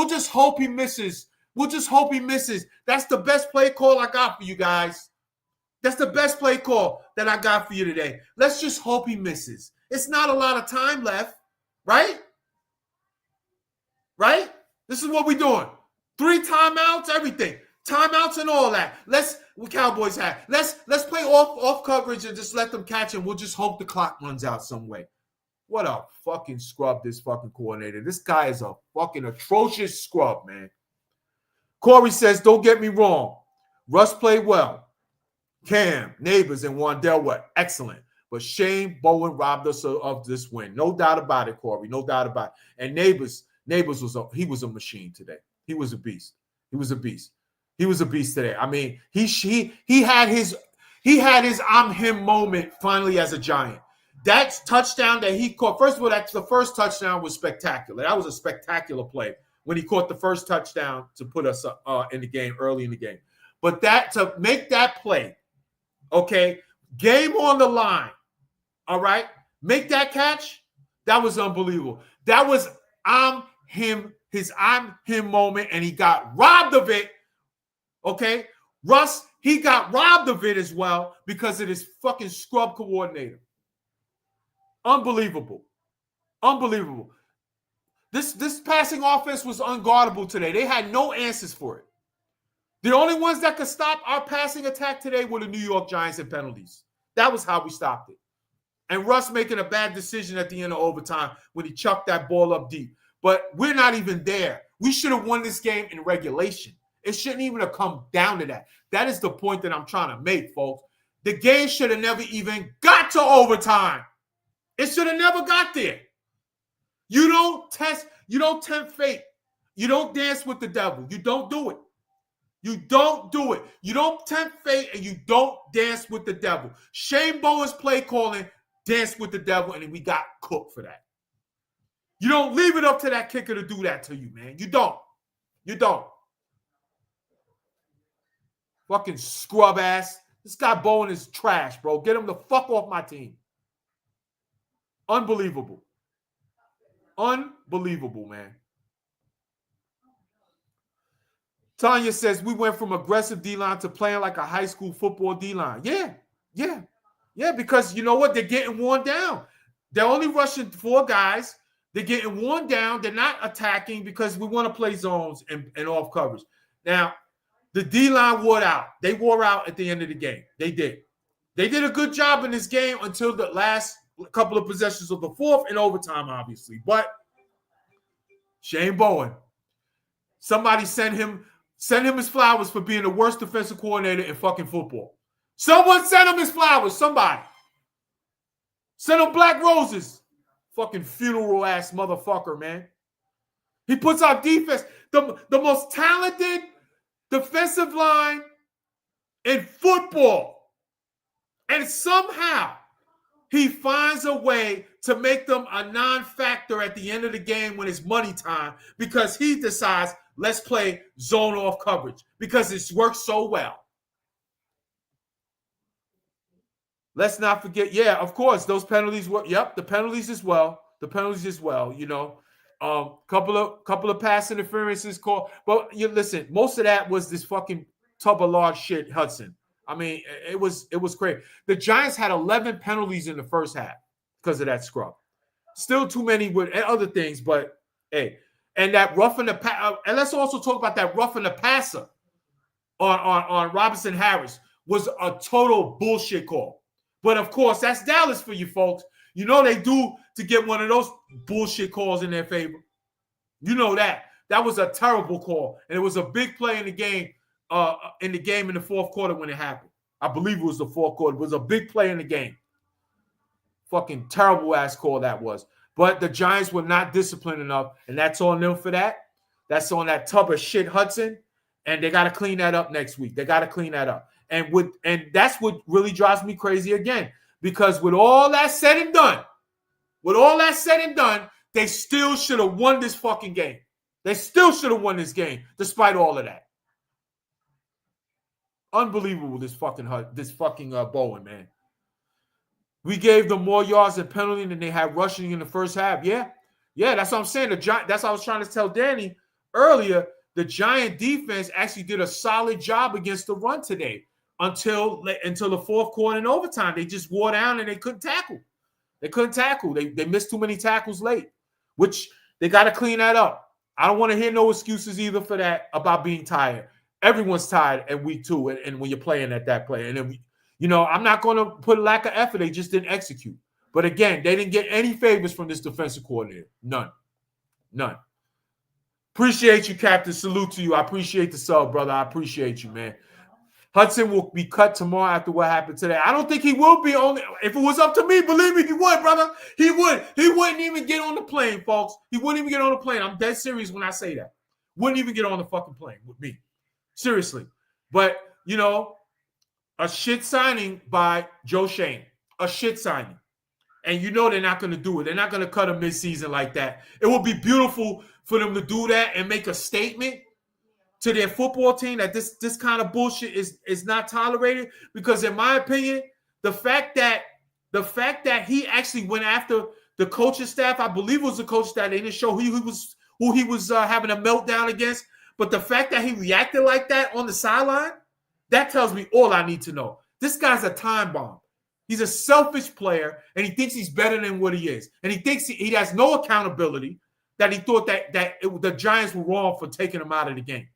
just hope he misses. We'll just hope he misses. That's the best play call I got for you guys. That's the best play call that I got for you today. Let's just hope he misses. It's not a lot of time left, right? Right? This is what we're doing. 3 timeouts, everything. Timeouts and all that. What Cowboys have. Let's play off coverage and just let them catch him. We'll just hope the clock runs out some way. What a fucking scrub, this fucking coordinator. This guy is a fucking atrocious scrub, man. Corey says, don't get me wrong. Russ played well. Cam, Neighbors, and Wandell were excellent. But Shane Bowen robbed us of this win. No doubt about it, Corey. No doubt about it. And Neighbors was a machine today. He was a beast. He was a beast. He was a beast today. I mean, he had his I'm him moment finally as a Giant. That touchdown that he caught, first of all, the first touchdown was spectacular. That was a spectacular play when he caught the first touchdown to put us in the game, early in the game. But to make that play, okay, game on the line, all right, make that catch, that was unbelievable. That was his I'm him moment, and he got robbed of it. Okay, Russ, he got robbed of it as well because of this fucking scrub coordinator. Unbelievable. Unbelievable. This passing offense was unguardable today. They had no answers for it. The only ones that could stop our passing attack today were the New York Giants and penalties. That was how we stopped it. And Russ making a bad decision at the end of overtime when he chucked that ball up deep. But we're not even there. We should have won this game in regulation. It shouldn't even have come down to that. That is the point that I'm trying to make, folks. The game should have never even got to overtime. It should have never got there. You don't tempt fate. You don't dance with the devil. You don't do it. You don't do it. You don't tempt fate and you don't dance with the devil. Shane Bowen's play calling danced with the devil, and we got cooked for that. You don't leave it up to that kicker to do that to you, man. You don't. You don't. Fucking scrub ass. This guy Bowen is trash, bro. Get him the fuck off my team. Unbelievable. Unbelievable, man. Tanya says, we went from aggressive D-line to playing like a high school football D-line. Yeah, because you know what? They're getting worn down. They're only rushing 4 guys. They're getting worn down. They're not attacking because we want to play zones and off coverage. Now, the D-line wore out. They wore out at the end of the game. They did. They did a good job in this game until the last couple of possessions of the fourth and overtime, obviously. But Shane Bowen, somebody send him his flowers for being the worst defensive coordinator in fucking football. Someone send him his flowers. Somebody. Send him black roses. Fucking funeral ass motherfucker, man. He puts our defense, the most talented defensive line in football. And somehow he finds a way to make them a non-factor at the end of the game when it's money time because he decides, let's play zone off coverage because it's worked so well. let's not forget. Yeah, of course, those penalties were. Yep, the penalties as well. The penalties as well. You know, couple of pass interferences called. But you listen, most of that was this fucking tub of large shit, Hudson. I mean, it was crazy. The Giants had 11 penalties in the first half because of that scrub. Still too many with other things, but hey, and that roughing the and let's also talk about that roughing the passer on Robinson Harris was a total bullshit call. But of course, that's Dallas for you folks. You know they do to get one of those bullshit calls in their favor. You know that. That was a terrible call, and it was a big play in the game. In the fourth quarter when it happened. I believe it was the fourth quarter. It was a big play in the game. Fucking terrible ass call that was. But the Giants were not disciplined enough, and that's on them for that. That's on that tub of shit Hudson, and they got to clean that up next week. They got to clean that up. And that's what really drives me crazy again, because with all that said and done, they still should have won this fucking game. They still should have won this game despite all of that. Unbelievable, this fucking Bowen, man. We gave them more yards and penalty than they had rushing in the first half. Yeah, that's what I'm saying. That's what I was trying to tell Danny earlier. The Giant defense actually did a solid job against the run today until the fourth quarter and overtime. They just wore down and they couldn't tackle. They missed too many tackles late, which they got to clean that up. I don't want to hear no excuses either for that about being tired. Everyone's tired at week 2, and when you're playing at that play. And then, I'm not going to put a lack of effort. They just didn't execute. But again, they didn't get any favors from this defensive coordinator. None. Appreciate you, Captain. Salute to you. I appreciate the sub, brother. I appreciate you, man. Hudson will be cut tomorrow after what happened today. I don't think he will be only. If it was up to me, believe me, he would, brother. He would. He wouldn't even get on the plane, folks. He wouldn't even get on the plane. I'm dead serious when I say that. Wouldn't even get on the fucking plane with me. Seriously. But, a shit signing by Joe Shane. A shit signing. And they're not going to do it. They're not going to cut him mid-season like that. It would be beautiful for them to do that and make a statement to their football team that this kind of bullshit is not tolerated. Because in my opinion, the fact that he actually went after the coaching staff, I believe it was the coaching staff, they didn't show who he was having a meltdown against. But the fact that he reacted like that on the sideline, that tells me all I need to know. This guy's a time bomb. He's a selfish player, and he thinks he's better than what he is. And he thinks he has no accountability, that he thought that the Giants were wrong for taking him out of the game.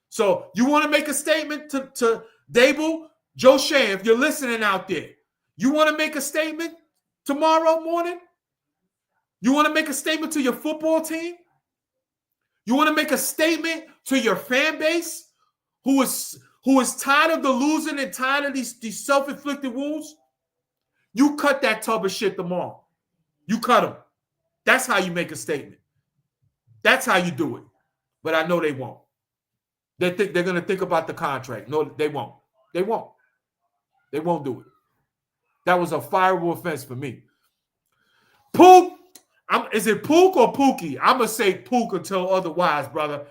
So you want to make a statement to Dable? Joe Shane, if you're listening out there, you want to make a statement tomorrow morning? You want to make a statement to your football team? You want to make a statement to your fan base who is tired of the losing and tired of these self-inflicted wounds? You cut that tub of shit tomorrow. You cut them. That's how you make a statement. That's how you do it. But I know they won't. They're going to think about the contract. No, they won't. They won't. They won't do it. That was a fireable offense for me. Pook. Is it Pook or Pookie? I'm going to say Pook until otherwise, brother.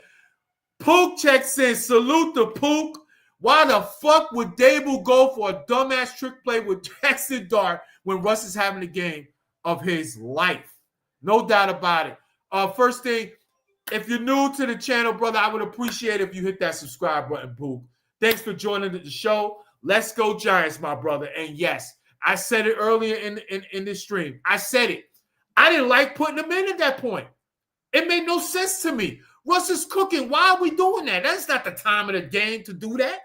Pook checks in. Salute to Pook. Why the fuck would Dable go for a dumbass trick play with Jackson Dart when Russ is having the game of his life? No doubt about it. First thing, if you're new to the channel, brother, I would appreciate if you hit that subscribe button, Pook. Thanks for joining the show. Let's go Giants, my brother. And yes, I said it earlier in this stream. I said it. I didn't like putting them in at that point. It made no sense to me. Russ is cooking. Why are we doing that? That's not the time of the game to do that.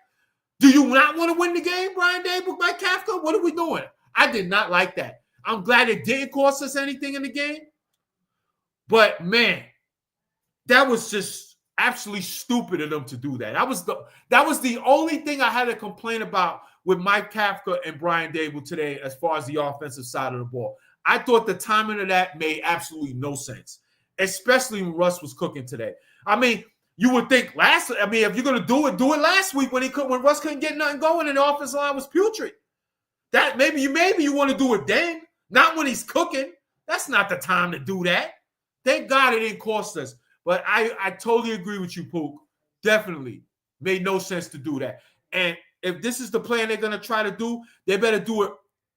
Do you not want to win the game, Brian Dable, Mike Kafka? What are we doing? I did not like that. I'm glad it didn't cost us anything in the game. But, man, that was just absolutely stupid of them to do that. That was the only thing I had to complain about with Mike Kafka and Brian Dable today as far as the offensive side of the ball. I thought the timing of that made absolutely no sense, especially when Russ was cooking today. I mean, you would think if you're going to do it last week when Russ couldn't get nothing going and the offensive line was putrid. That maybe you want to do it then, not when he's cooking. That's not the time to do that. Thank God it didn't cost us. But I totally agree with you, Pook. Definitely made no sense to do that. And if this is the plan they're gonna try to do, they better do it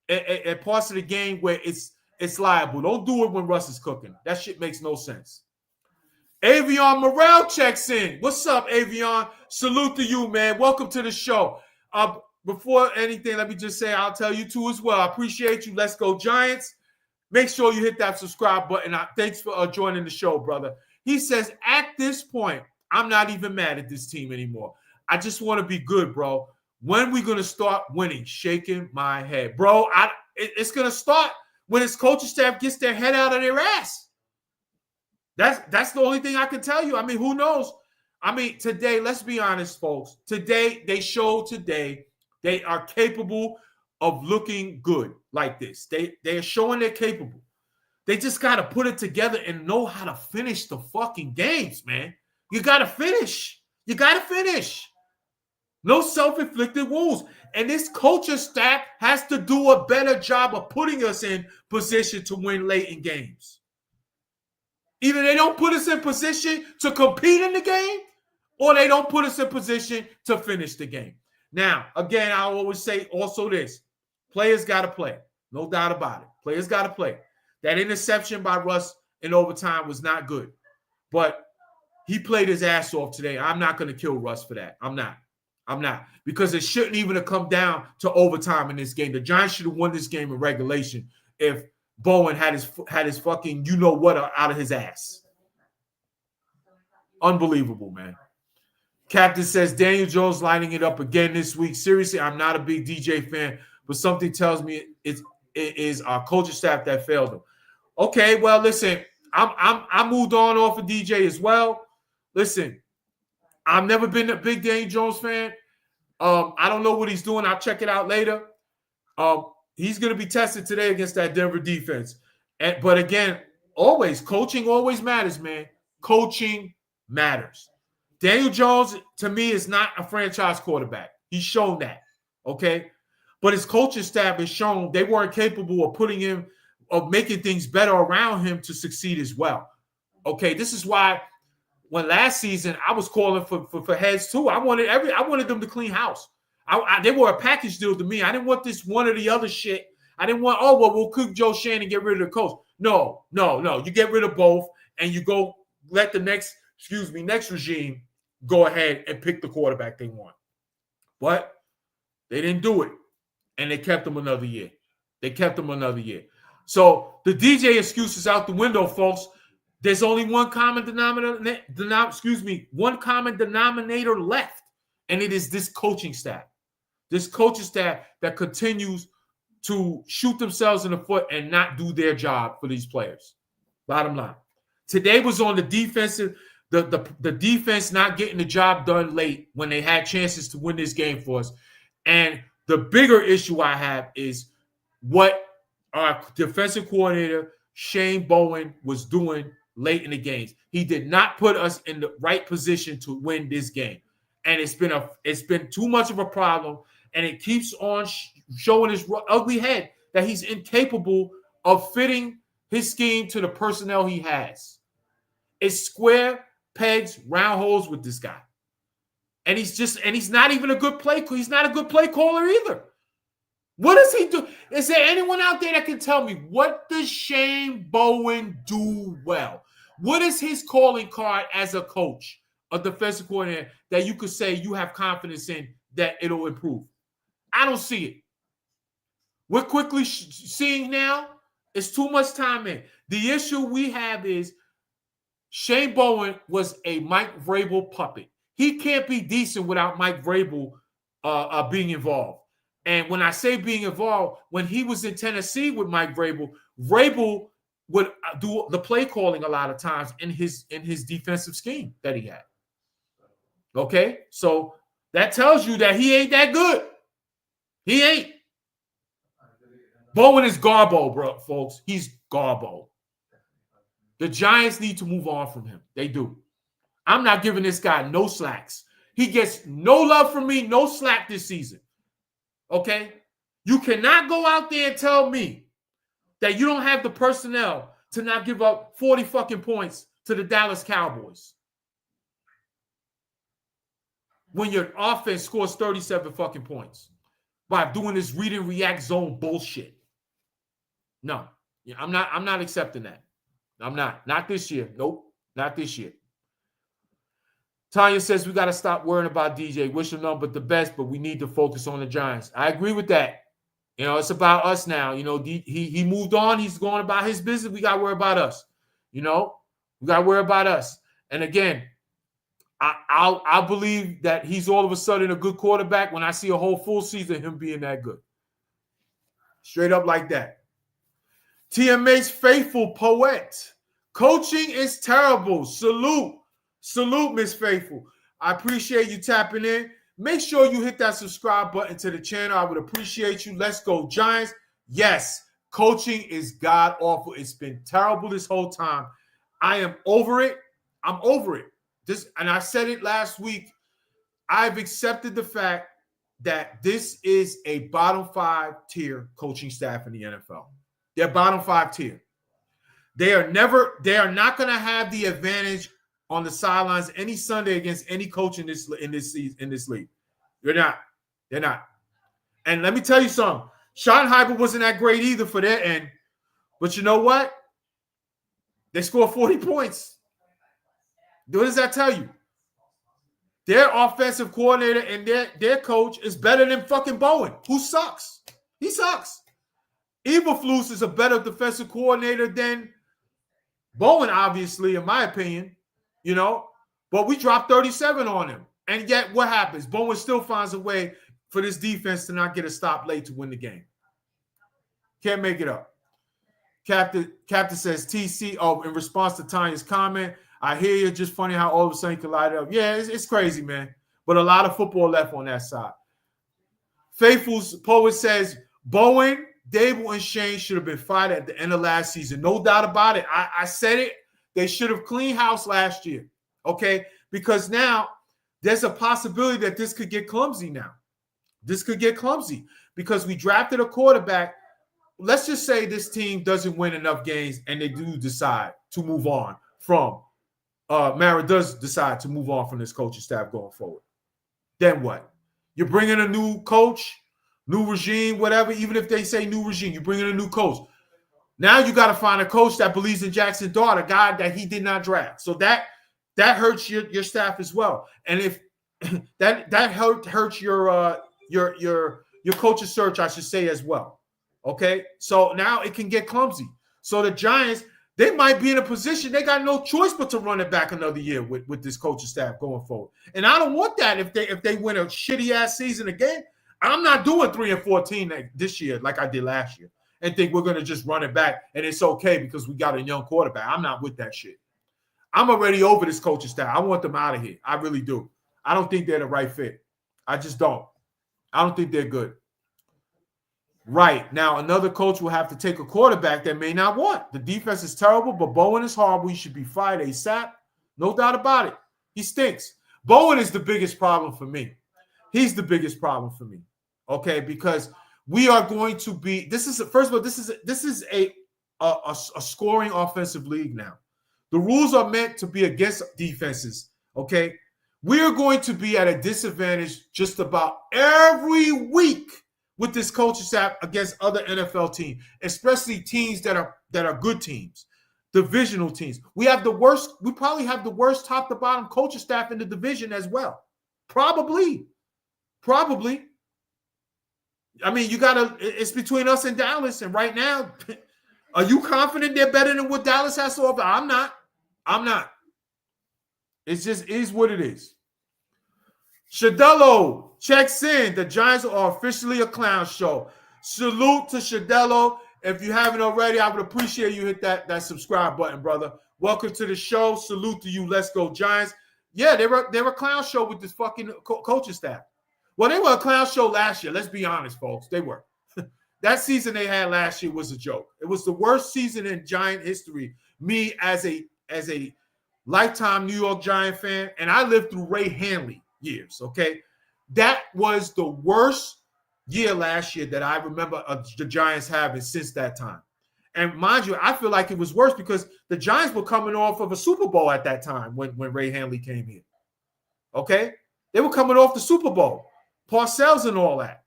at parts of the game where it's liable. Don't do it when Russ is cooking. That shit makes no sense. Avion Morel checks in. What's up, Avion? Salute to you, man. Welcome to the show. Before anything, let me just say I'll tell you too as well. I appreciate you. Let's go Giants. Make sure you hit that subscribe button. Thanks for joining the show, brother. He says, at this point, I'm not even mad at this team anymore. I just want to be good, bro. When we going to start winning? Shaking my head. Bro, it's going to start when his coaching staff gets their head out of their ass. That's the only thing I can tell you. I mean, who knows? I mean, today, let's be honest, folks. Today, they showed they are capable of looking good like this. They're showing they're capable. They just got to put it together and know how to finish the fucking games, man. You got to finish. You got to finish. No self-inflicted wounds. And this coaching staff has to do a better job of putting us in position to win late in games. Either they don't put us in position to compete in the game, or they don't put us in position to finish the game. Now, again, I always say also this. Players got to play. No doubt about it. Players got to play. That interception by Russ in overtime was not good. But he played his ass off today. I'm not going to kill Russ for that. I'm not. Because it shouldn't even have come down to overtime in this game. The Giants should have won this game in regulation if Bowen had his fucking you-know-what out of his ass. Unbelievable, man. Captain says, Daniel Jones lining it up again this week. Seriously, I'm not a big DJ fan, but something tells me it is our coaching staff that failed him. Okay, well, listen, I moved on off of DJ as well. Listen, I've never been a big Daniel Jones fan. I don't know what he's doing. I'll check it out later. He's going to be tested today against that Denver defense. But again, coaching always matters, man. Coaching matters. Daniel Jones, to me, is not a franchise quarterback. He's shown that, okay? But his coaching staff has shown they weren't capable of making things better around him to succeed as well. Okay, this is why when last season I was calling for heads too. I wanted them to clean house. They were a package deal to me. I didn't want this one or the other shit. I didn't want, we'll cook Joe Shane and get rid of the coach. No. You get rid of both and you go let the next regime go ahead and pick the quarterback they want. But they didn't do it. And they kept him another year. So the DJ excuse is out the window, folks. There's only one common denominator left, and it is this coaching staff. This coaching staff that continues to shoot themselves in the foot and not do their job for these players. Bottom line. Today was on the defensive, the defense not getting the job done late when they had chances to win this game for us. And the bigger issue I have is what our defensive coordinator, Shane Bowen, was doing late in the games. He did not put us in the right position to win this game. And it's been too much of a problem, and it keeps on showing his ugly head that he's incapable of fitting his scheme to the personnel he has. It's square pegs, round holes with this guy. And he's not even a good play. He's not a good play caller either. What does he do? Is there anyone out there that can tell me what does Shane Bowen do well? What is his calling card as a coach, a defensive coordinator, that you could say you have confidence in that it'll improve? I don't see it. We're quickly seeing now it's too much time in. The issue we have is Shane Bowen was a Mike Vrabel puppet. He can't be decent without Mike Vrabel being involved. And when I say being involved, when he was in Tennessee with Mike Vrabel, Vrabel would do the play calling a lot of times in his defensive scheme that he had. Okay? So that tells you that he ain't that good. He ain't. Bowen is garbo, bro, folks. He's garbo. The Giants need to move on from him. They do. I'm not giving this guy no slacks. He gets no love from me, no slack this season. Okay? You cannot go out there and tell me that you don't have the personnel to not give up 40 fucking points to the Dallas Cowboys. when your offense scores 37 fucking points by doing this read and react zone bullshit. No, I'm not accepting that. I'm not. Not this year. Nope, not this year. Tanya says we got to stop worrying about DJ. Wish him nothing but the best, but we need to focus on the Giants. I agree with that. You know, it's about us now. You know, he moved on. He's going about his business. We got to worry about us. You know, we got to worry about us. And again, I believe that he's all of a sudden a good quarterback when I see a whole full season of him being that good. Straight up like that. TMA's faithful poet. Coaching is terrible. Salute. Salute, Miss Faithful. I appreciate you tapping in. Make sure you hit that subscribe button to the channel. I would appreciate you. Let's go, Giants. Yes, coaching is god-awful. It's been terrible this whole time. I am over it. I'm over it. And I said it last week. I've accepted the fact that this is a bottom 5 tier coaching staff in the NFL. They're bottom 5 tier. They are not going to have the advantage on the sidelines any Sunday against any coach in this league. They're not. And let me tell you something. Schottenheimer wasn't that great either for their end. But you know what? They scored 40 points. What does that tell you? Their offensive coordinator and their coach is better than fucking Bowen, who sucks. He sucks. Eberflus is a better defensive coordinator than Bowen, obviously, in my opinion. You know, but we dropped 37 on him. And yet what happens? Bowen still finds a way for this defense to not get a stop late to win the game. Can't make it up. Captain says, TC, in response to Tanya's comment, I hear you. Just funny how all of a sudden you can light it up. Yeah, it's crazy, man. But a lot of football left on that side. Faithful's poet says, Bowen, Dable, and Shane should have been fired at the end of last season. No doubt about it. I said it. They should have cleaned house last year, okay? Because now there's a possibility that this could get clumsy now. This could get clumsy because we drafted a quarterback. Let's just say this team doesn't win enough games and they do decide to move on from Mara does decide to move on from this coaching staff going forward. Then what? You're bringing a new coach, new regime, whatever. Even if they say new regime, you're bringing a new coach. Now you got to find a coach that believes in Jackson Dart, a guy that he did not draft. So that hurts your staff as well. And if that hurts your coaching search, I should say, as well. Okay, so now it can get clumsy. So the Giants, they might be in a position they got no choice but to run it back another year with this coaching staff going forward. And I don't want that if they win a shitty ass season again. I'm not doing 3-14 this year like I did last year and think we're going to just run it back and it's okay because we got a young quarterback. I'm not with that shit. I'm already over this coaching staff. I want them out of here. I really do. I don't think they're the right fit. I just don't. I don't think they're good. Right. Now, another coach will have to take a quarterback that may not want. The defense is terrible, but Bowen is horrible. He should be fired ASAP. No doubt about it. He stinks. Bowen is the biggest problem for me. He's the biggest problem for me. Okay, because we are going to be. This is a scoring offensive league now. The rules are meant to be against defenses. Okay, we are going to be at a disadvantage just about every week with this coaching staff against other NFL teams, especially teams that are good teams, divisional teams. We probably have the worst top to bottom coaching staff in the division as well. Probably. I mean, it's between us and Dallas. And right now, are you confident they're better than what Dallas has to offer? I'm not. It just is what it is. Shadello checks in. The Giants are officially a clown show. Salute to Shadello. If you haven't already, I would appreciate you hit that subscribe button, brother. Welcome to the show. Salute to you. Let's go, Giants. Yeah, they were a clown show with this fucking coaching staff. Well, they were a clown show last year. Let's be honest, folks. They were. That season they had last year was a joke. It was the worst season in Giant history. Me as a lifetime New York Giant fan, and I lived through Ray Hanley years, okay? That was the worst year last year that I remember the Giants having since that time. And mind you, I feel like it was worse because the Giants were coming off of a Super Bowl at that time when Ray Hanley came here. Okay? They were coming off the Super Bowl. Parcells and all that.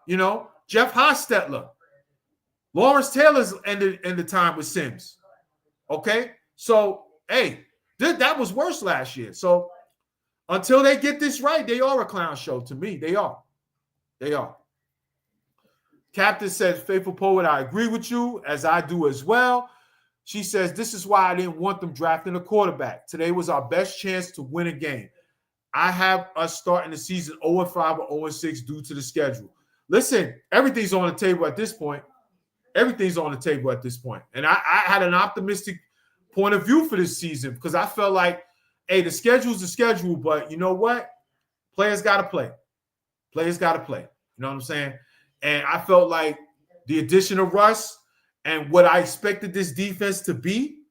You know, Jeff Hostetler. Lawrence Taylor's ended the time with Sims. Okay? So, hey, that was worse last year. So, until they get this right, they are a clown show to me. They are. They are. Captain says, Faithful Poet, I agree with you, as I do as well. She says, this is why I didn't want them drafting a quarterback. Today was our best chance to win a game. I have us starting the season 0-5 or 0-6 due to the schedule. Listen, everything's on the table at this point. Everything's on the table at this point. And I had an optimistic point of view for this season because I felt like, hey, the schedule's the schedule, but you know what? Players got to play. Players got to play. You know what I'm saying? And I felt like the addition of Russ and what I expected this defense to be,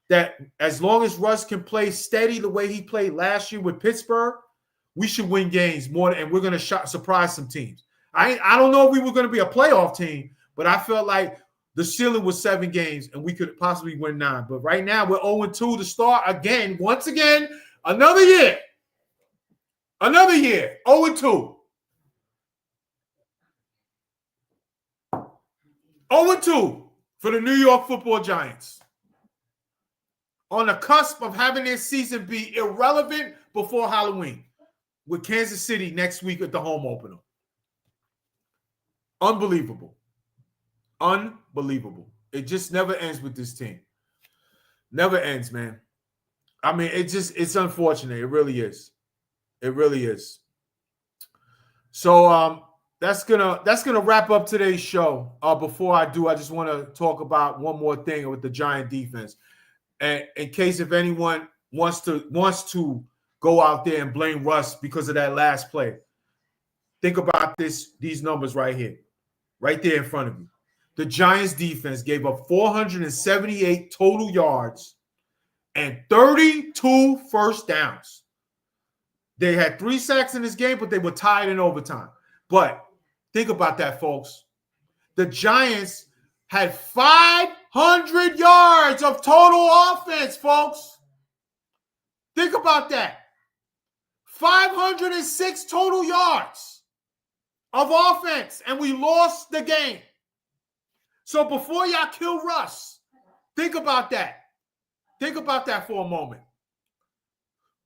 that as long as Russ can play steady the way he played last year with Pittsburgh, we should win games more, and we're going to surprise some teams. I don't know if we were going to be a playoff team, but I felt like the ceiling was 7 games, and we could possibly win 9. But right now, we're 0-2 to start again. Once again, another year. Another year, 0-2. 0-2 for the New York Football Giants. On the cusp of having their season be irrelevant before Halloween with Kansas City next week at the home opener. Unbelievable. Unbelievable. It just never ends with this team. Never ends, man. I mean, it's unfortunate. It really is. It really is. So that's gonna wrap up today's show. Before I do, I just want to talk about one more thing with the Giant defense. And in case if anyone wants to go out there and blame Russ because of that last play, think about these numbers right here, right there in front of you. The Giants defense gave up 478 total yards and 32 first downs. They had 3 sacks in this game, but they were tied in overtime. But think about that, folks. The Giants had 500 yards of total offense, folks. Think about that. 506 total yards of offense, and we lost the game. So before y'all kill Russ, think about that. Think about that for a moment.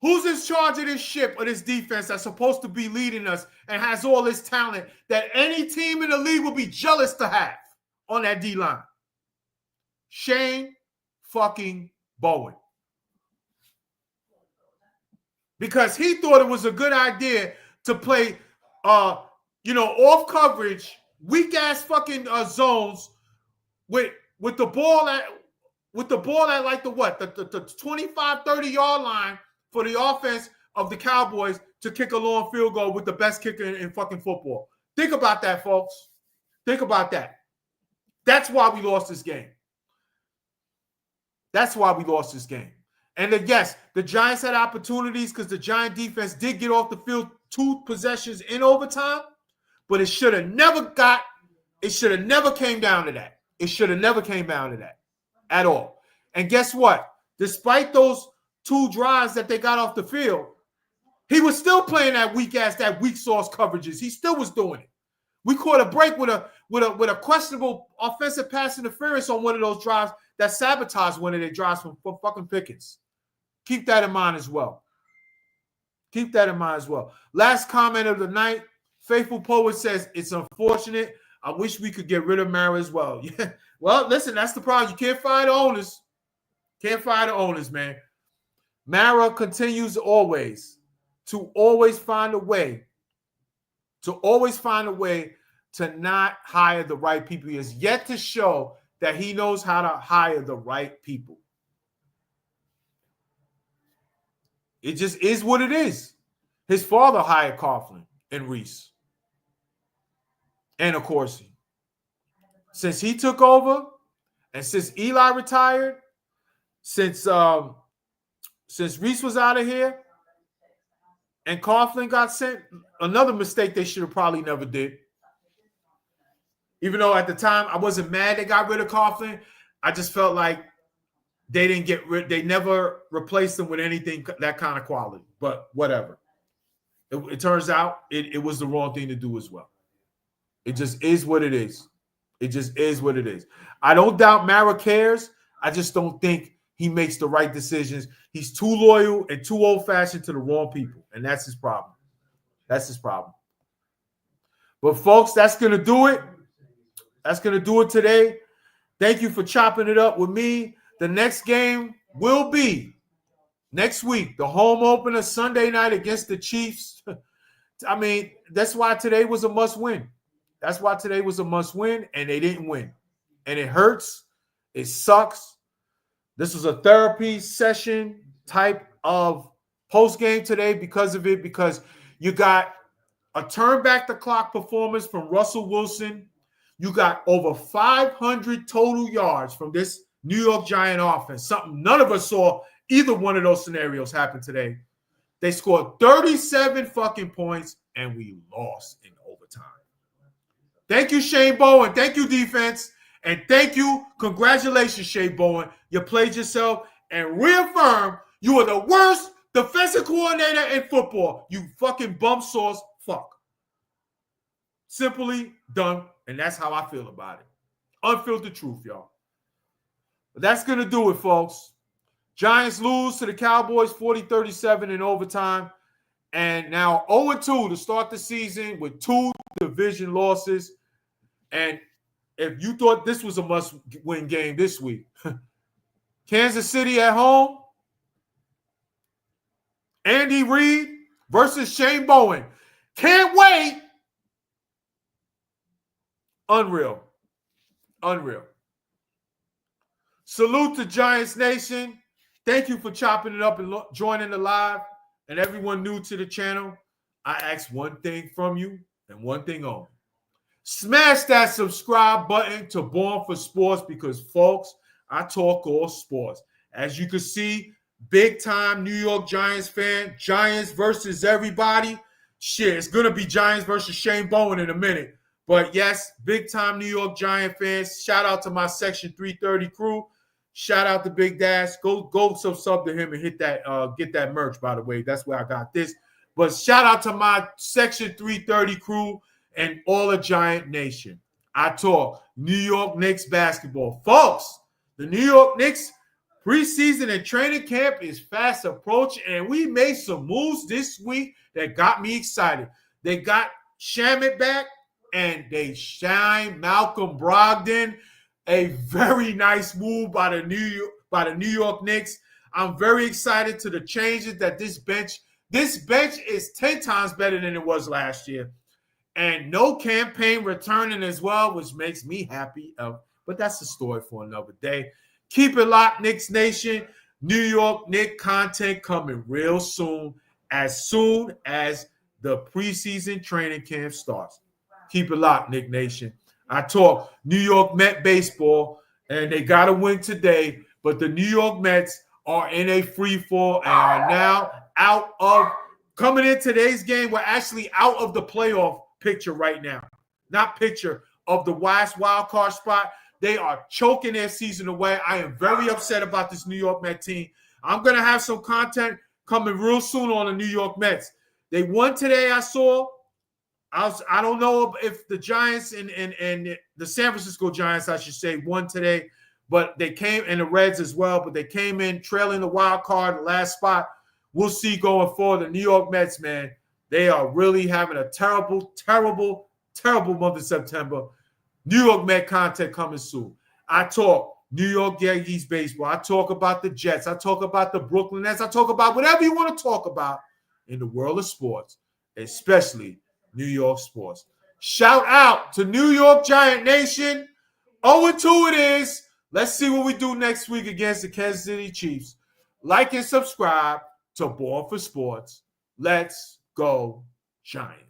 Who's in charge of this ship or this defense that's supposed to be leading us and has all this talent that any team in the league would be jealous to have on that D-line? Shane fucking Bowen. Because he thought it was a good idea to play, off coverage, weak-ass fucking zones with the ball at like the 25, 30-yard line for the offense of the Cowboys to kick a long field goal with the best kicker in fucking football. Think about that, folks. Think about that. That's why we lost this game. That's why we lost this game. And then, yes, the Giants had opportunities because the Giant defense did get off the field 2 possessions in overtime, but it should have never came down to that. It should have never came down to that at all. And guess what? Despite those 2 drives that they got off the field, he was still playing that weak sauce coverages. He still was doing it. We caught a break with a questionable offensive pass interference on one of those drives that sabotaged one of their drives from fucking Pickens. Keep that in mind as well. Keep that in mind as well. Last comment of the night. Faithful Poet says, it's unfortunate. I wish we could get rid of Mara as well. Yeah. Well, listen, that's the problem. You can't fire the owners. Can't fire the owners, man. Mara continues to always find a way to not hire the right people. He has yet to show that he knows how to hire the right people. It just is what it is. His father hired Coughlin and Reese. And of course, since he took over and since Eli retired, since Reese was out of here and Coughlin got sent, another mistake they should have probably never did. Even though at the time I wasn't mad they got rid of Coughlin, I just felt like they never replaced him with anything that kind of quality. But whatever. It turns out it was the wrong thing to do as well. It just is what it is. It just is what it is. I don't doubt Mara cares. I just don't think he makes the right decisions. He's too loyal and too old-fashioned to the wrong people, and that's his problem. That's his problem. But, folks, that's going to do it. That's going to do it today. Thank you for chopping it up with me. The next game will be next week, the home opener Sunday night against the Chiefs. I mean, that's why today was a must-win. That's why today was a must-win, and they didn't win. And it hurts. It sucks. This was a therapy session type of post-game today because of it, because you got a turn-back-the-clock performance from Russell Wilson. You got over 500 total yards from this New York Giant offense, something none of us saw either one of those scenarios happen today. They scored 37 fucking points, and we lost in overtime. Thank you, Shane Bowen. Thank you, defense. And thank you. Congratulations, Shane Bowen. You played yourself and reaffirmed you are the worst defensive coordinator in football. You fucking bum sauce fuck. Simply done. And that's how I feel about it. Unfiltered truth, y'all. But that's going to do it, folks. Giants lose to the Cowboys 40-37 in overtime. And now 0-2 to start the season with 2 division losses. And if you thought this was a must-win game this week, Kansas City at home, Andy Reid versus Shane Bowen. Can't wait. Unreal. Unreal. Salute to Giants Nation. Thank you for chopping it up and joining the live. And everyone new to the channel, I ask one thing from you and one thing only. Smash that subscribe button to Born for Sports because, folks, I talk all sports. As you can see, big-time New York Giants fan, Giants versus everybody. Shit, it's going to be Giants versus Shane Bowen in a minute. But, yes, big-time New York Giant fans. Shout out to my Section 330 crew. Shout out to Big Dash. Go sub to him and hit that. Get that merch, by the way. That's where I got this. But shout out to my Section 330 crew and all of Giant Nation. I talk New York Knicks basketball. Folks, the New York Knicks preseason and training camp is fast approaching, and we made some moves this week that got me excited. They got Shamet back, and they signed Malcolm Brogdon. A very nice move by the New York Knicks. I'm very excited to the changes that this bench is 10 times better than it was last year. And no campaign returning as well, which makes me happy. But that's a story for another day. Keep it locked, Knicks Nation. New York Knicks content coming real soon as the preseason training camp starts. Keep it locked, Knicks Nation. I talk New York Met baseball, and they got to win today. But the New York Mets are in a free fall and are now coming in today's game. We're actually out of the playoff picture right now. Not picture of the last wild card spot. They are choking their season away. I am very upset about this New York Mets team. I'm going to have some content coming real soon on the New York Mets. They won today, I saw. I don't know if the Giants and the San Francisco Giants, I should say, won today, but they came, and the Reds as well, but they came in trailing the wild card, the last spot. We'll see going forward. The New York Mets, man, they are really having a terrible, terrible, terrible month of September. New York Met content coming soon. I talk New York Yankees baseball. I talk about the Jets. I talk about the Brooklyn Nets. I talk about whatever you want to talk about in the world of sports, especially New York sports. Shout out to New York Giant Nation. 0-2 it is. Let's see what we do next week against the Kansas City Chiefs. Like and subscribe to Born for Sports. Let's go Giants.